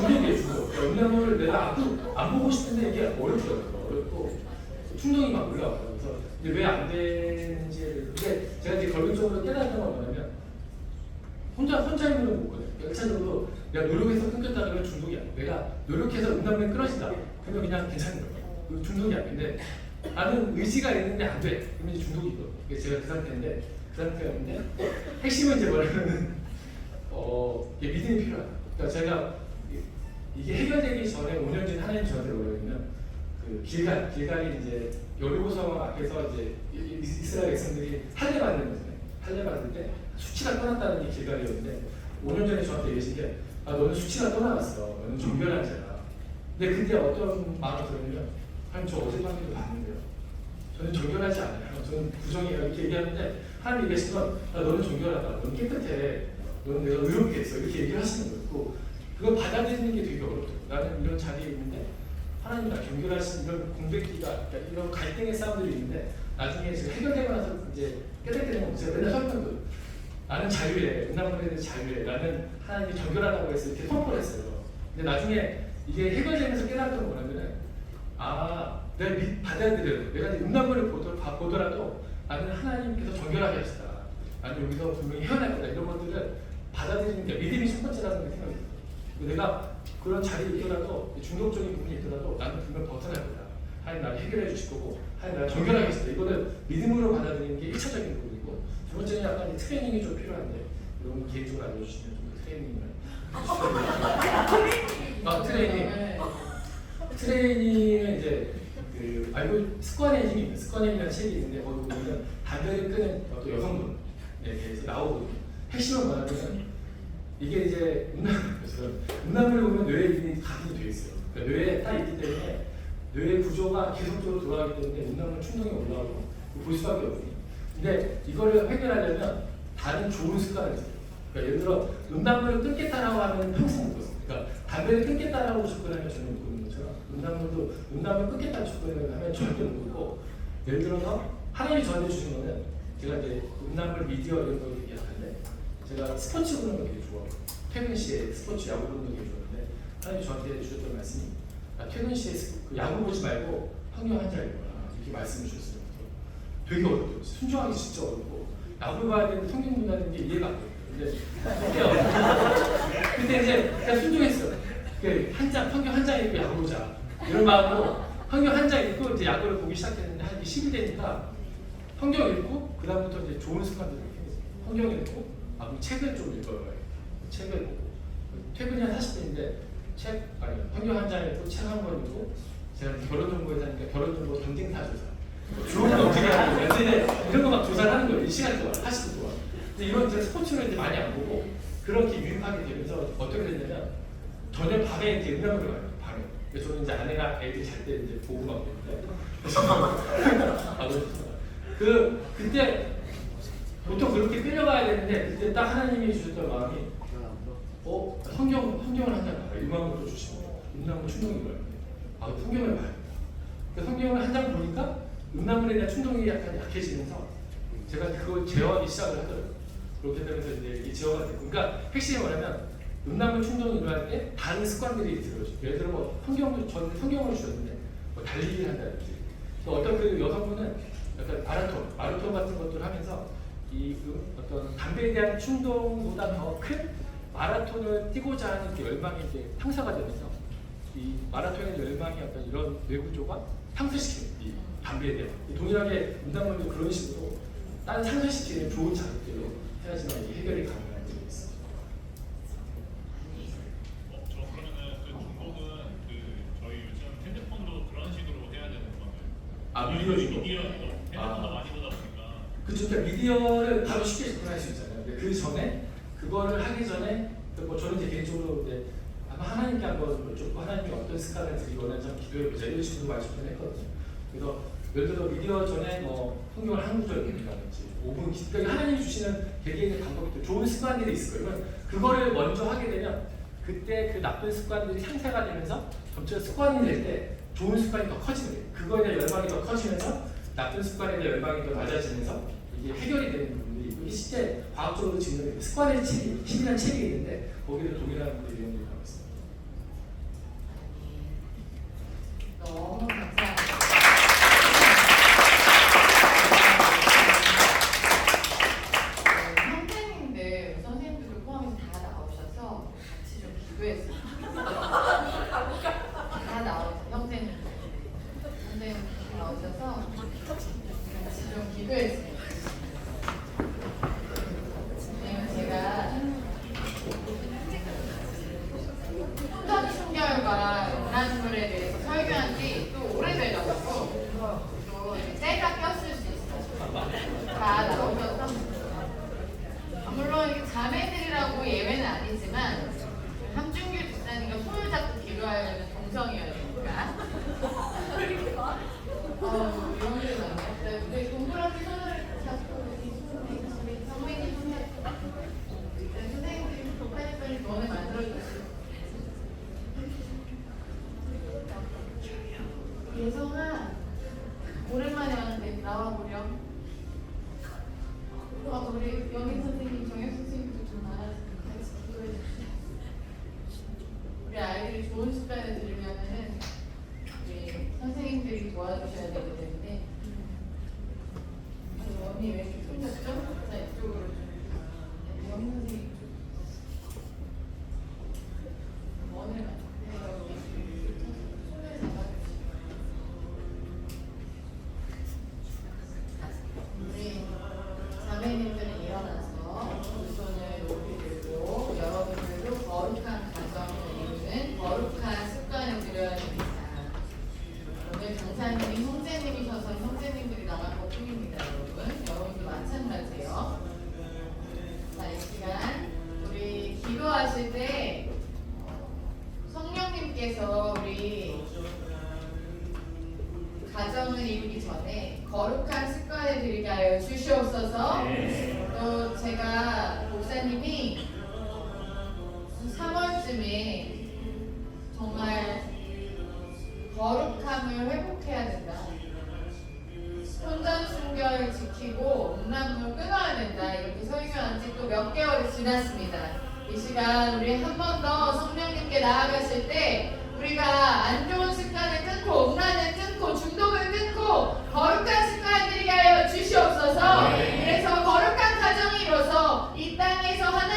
중독이에요. 운동을 내가 안 보고 싶은데 이게 어렵더라고요. 어렵고 충동이 막 올라와요. 그래서 왜 안 되는지 근데 제가 이제 결론적으로 깨달았던 건 뭐냐면 혼자 있는 건 못 끊어요. 1차적으로 내가 노력해서 끊겠다 그러면 중독이 아니야. 내가 노력해서 운동을 끊어진다. 그러면 그냥 괜찮은 거예요. 중독이 아닌데 나는 의지가 있는데 안 돼. 그러면 이제 중독이거든요. 그래서 제가 그 상태였는데 핵심은 이제 뭐냐면은 이게 믿음이 필요하다. 그러니까 제가 이게 해결되기 전에 5년 전에 하나님 저한테 뭐냐면 그 길갈이 이제 여리고성 앞에서 이제 이스라엘 백성들이 할례 받는 거잖아요. 할례 받을 때 수치가 떠났다는 게 길갈이었는데 5년 전에 저한테 얘기하신 게 너는 수치가 떠나갔어. 너는 정결한 자야. 근데 그때 어떤 마음이 들었냐면 하나님 저 어젯밤에도 봤는데요. 저는 정결하지 않아요. 저는 부정이에요. 이렇게 얘기하는데 하나님 얘기하시면 너는 정결하다. 너는 깨끗해. 너는 내가 의롭게 했어. 이렇게 얘기하시는 거였고 그걸 받아들이는 게 되게 어렵더라고요. 나는 이런 자리에 있는데 하나님 나 정결하신 이런 공백기가 그러니까 이런 갈등의 싸움들이 있는데 나중에 지금 해결되고 나서 이제 깨닫게 되는 건 제가 맨날 설명도 나는 자유해. 은나무에 대해서 자유해. 나는 하나님이 정결하다고 해서 이렇게 선포를 했어요. 근데 나중에 이게 해결되면서 깨달았던 건 뭐냐면은 내가 받아들여요. 내가 음란물을 보더라도 나는 하나님께서 정결하게 하시다. 나는 여기서 분명히 헤어날 거다. 이런 것들을 받아들이는 게 믿음이 첫 번째라는 생각이 들어요. 내가 그런 자리에 있더라도 중독적인 부분이 있더라도 나는 분명 벗어날 거다. 하나님 나를 해결해 주실 거고 하나님 나를 정결하게 하시다. 이거는 믿음으로 받아들이는 게 1차적인 부분이고 두 번째는 약간 트레이닝이 좀 필요한데 이런 개인적으로 알려주시면 좀 트레이닝은 이제 알고 습관의 힘이라는 책이 있는데 거기 보면 담배를 끊는 또 여성분에 대해서 나오거든요. 핵심은 뭐냐면 이게 이제 음란물을 보면 뇌에 이미 각인이 되어 있어요. 그러니까 뇌에 딱 있기 때문에 뇌의 구조가 계속적으로 돌아가기 때문에 음란물 충동이 올라오고 볼 수밖에 없거든요. 근데 이거를 해결하려면 다른 좋은 습관을 들여요. 그러니까 예를 들어 음란물을 끊겠다라고 하면 평생 못 끊어요. 그러니까 담배를 끊겠다라고 접근하면 전혀 못 끊는 것처럼 음란물 끊겠다고 접근하면 절대 못 끊고 예를 들어서 하나님이 저한테 주신 거는 제가 이제 음란물 미디어 이런 거 얘기하는데 제가 스포츠 보는 거 되게 좋아하고 퇴근 시에 스포츠 야구 보는 거 되게 좋아하는데 하나님이 저한테 주셨던 말씀이 퇴근 시에 그 야구 보지 말고 성경 한 장 읽어라 이렇게 말씀을 주셨어요. 되게 어렵더라고요. 순종하기 진짜 어렵고 야구 봐야 되는데 성경 본다는 게 이해가 안 돼요. 근데 근데 이제 그냥 순종했어. 성경 한 장 읽고 야구 보자 이런 마음으로 성경 한 장 읽고 이제 야구를 보기 시작했는데 한 10일 되니까 성경 읽고 그 다음부터 이제 좋은 습관들을 키웠어요. 성경 읽고 그럼 책을 좀 읽어봐요. 책을 보고 퇴근이 한 40대인데 성경 한 장 읽고 책 한 권 읽고 제가 결혼정보에 사니까 결혼정보 경쟁사조사 주어는 어떻게 하는 거야? 이런 거 막 조사를 하는 거예요. 1시간 동안 40분 동안. 근데 이런 이제 스포츠를 이제 많이 안 보고 그렇게 유입하게 되면서 어떻게 됐냐면 저녁 밤에 이제 음악을 봐요. 밤에. 그래서 저는 이제 아내가 애들 잘 때 이제 보고 막 그랬는데 그때 보통 그렇게 끌려가야 되는데 그때 딱 하나님이 주셨던 마음이 성경을 한 장 봐요. 음악을 또 주시고 음란물 충동인 거예요. 성경을 봐요. 성경을 한 장 보니까 음란물에 대한 충동이 약간 약해지면서 제가 그걸 제어하기 시작을 하더라고요. 그렇게 되면서 이제 이 제어가 됐고, 그러니까 핵심이 뭐냐면 음란물 충동이 일어날 때 다른 습관들이 들어오죠. 예를 들어 저는 성경을 주셨는데 달리기를 한다든지 또 어떤 그 여성분은 약간 마라톤 같은 것들을 하면서 이 어떤 담배에 대한 충동보다 더 큰 마라톤을 뛰고자 하는 그 열망이 이제 상사가 되면서 이 마라톤의 열망이 어떤 이런 뇌구조가 상쇄시키는 이 담배에 대한 동일하게 음란물도 그런 식으로 다른 상쇄시키는 좋은 자극들로 해야지만 이게 해결이 가능한 점이 있습니다. 저 그러면은 그 중독은 저희 요즘 핸드폰도 그런 식으로 해야 되는 건가요? 미디어 중독. 핸드폰도 많이 보다 보니까. 그렇죠. 그러니까 미디어를 바로 쉽게 접근할 수 있잖아요. 그 전에 그거를 하기 전에 저는 이제 개인적으로 이제 아마 하나님께 한번 좀 하나님께 어떤 습관을 들이거나 좀 기도해보자 이런 식으로 말씀을 했거든요. 그래서 예를 들어 미디어 전에 성경을 한 구절 읽는다든지 5분 그러니까 하나님이 주시는 개개인의 방법이 좋은 습관들이 있을 거예요. 그거를 먼저 하게 되면 그때 그 나쁜 습관들이 상쇄가 되면서 점차 습관이 될 때 좋은 습관이 더 커지는 거예요. 그거에 대한 열망이 더 커지면서 나쁜 습관에 대한 열망이 더 낮아지면서 이게 해결이 되는 부분들이 있고, 이게 실제 과학적으로 증명된 습관의 책이 10이라는 책이 있는데 거기도 동일한 분들이 이용을 하고 있습니다. 너무 감사합니다. 선생님들 포함해서 다 나오셔서 같이 좀 기도했어요. 다 나오셔서 선생님 나오셔서 같이 좀 기도했어요. 제가 혼전 순결과 음란물에 대해서 설교한 지 또 오래돼가지고 또 때가 꼈을 수 있어요. 다 나오셔서 물론 이게 자매들이라고 예외는 아니지만 함준규 집사님과 손을 잡고 기도하려면 동성이어야 되니까 이런 게 많아요. 우리 동그랗게 손을 잡고 우리 성민이 손 잡고 선생님들이 빨리빨리 너네 만들어주세요. 예성아 오랜만에 왔는데 나와보렴. 우리 영인 선생님, 정혁 선생님도 좀 나와주세요. 같이 기도해 주세요. 우리 아이들이 좋은 습관을 들으려면은 우리 선생님들이 도와주셔야 되기 때문에 언니 왜 이렇게 손잡죠? 자 이쪽으로 좀 영인 선생님 오늘 우리 자매님들은 일어나서 두 손을 높이 들고 여러분들도 거룩한 가정을 이루는 거룩한 습관을 들여야 됩니다. 오늘 강사님이 형제님이셔서 형제님들이 나갈 것 뿐입니다. 여러분도 마찬가지예요. 자, 이 시간 우리 기도하실 때 성령님께서 우리 가정을 이루기 전에 거룩한 습관을 들이게 하여 주시옵소서. 또 제가 목사님이 3월쯤에 정말 거룩함을 회복해야 된다. 혼전 순결을 지키고 음란물 끊어야 된다. 이렇게 설교한 지 또 몇 개월이 지났습니다. 이 시간 우리 한 번 더 성령님께 나아가실 때 우리가 안 좋은 습관을 끊고 음란을 끊고 중독을 끊고 거룩한 습관을 들이게 하여 주시옵소서. 그래서 거룩한 가정이 이뤄서 이 땅에서 하나님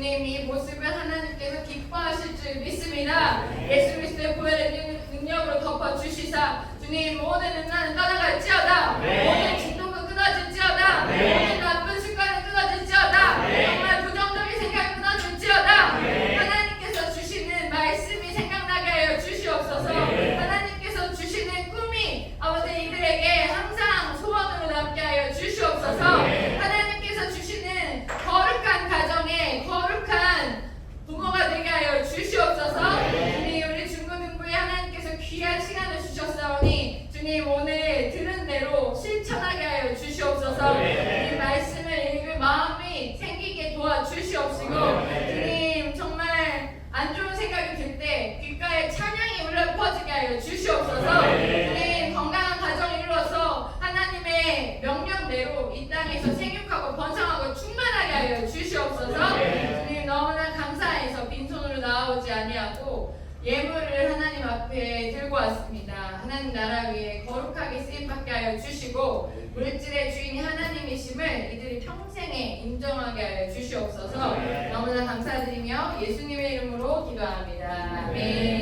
주님 이 모습을 하나님께서 기뻐하실 줄 믿습니다. 예수 그리스도의 보혈의 능력으로 덮어주시사 주님 오늘은 나는 떠나갈지어다. 오늘 진동도 끊어질지어다. 오늘 나쁜 습관은 끊어질지어다. 정말 부정적인 생각이 끊어질지어다. 하나님께서 주시는 말씀이 생각나게 하여 주시옵소서. 하나님께서 주시는 꿈이 아버지 이들에게 항상 소원으로 남게 하여 주시옵소서. 하나님께서 주시는 거룩한 가정에 거룩한 부모가 되게 하여 주시옵소서. 주님 우리 중고등부에 하나님께서 귀한 시간을 주셨사오니 주님 오늘 들은 대로 실천하게 하여 주시옵소서. 이 말씀을 읽을 마음이 생기게 도와주시옵시고 주님 정말 안 좋은 생각이 들 때 귓가에 찬양이 울려 퍼지게 하여 주시옵소서. 주님 건강한 가정을 이루어서 하나님의 명령대로 이 땅에서 생육하고 번성하고 충만하게 하여 주시옵소서. 주님 너무나 감사해서 빈손으로 나오지 아니하고 예물을 하나님 앞에 들고 왔습니다. 하나님 나라 위에 거룩하게 쓰임받게 하여 주시고 물질의 주인이 하나님이심을 이들이 평생에 인정하게 하여 주시옵소서. 너무나 감사드리며 예수님의 이름으로 기도합니다. 아멘.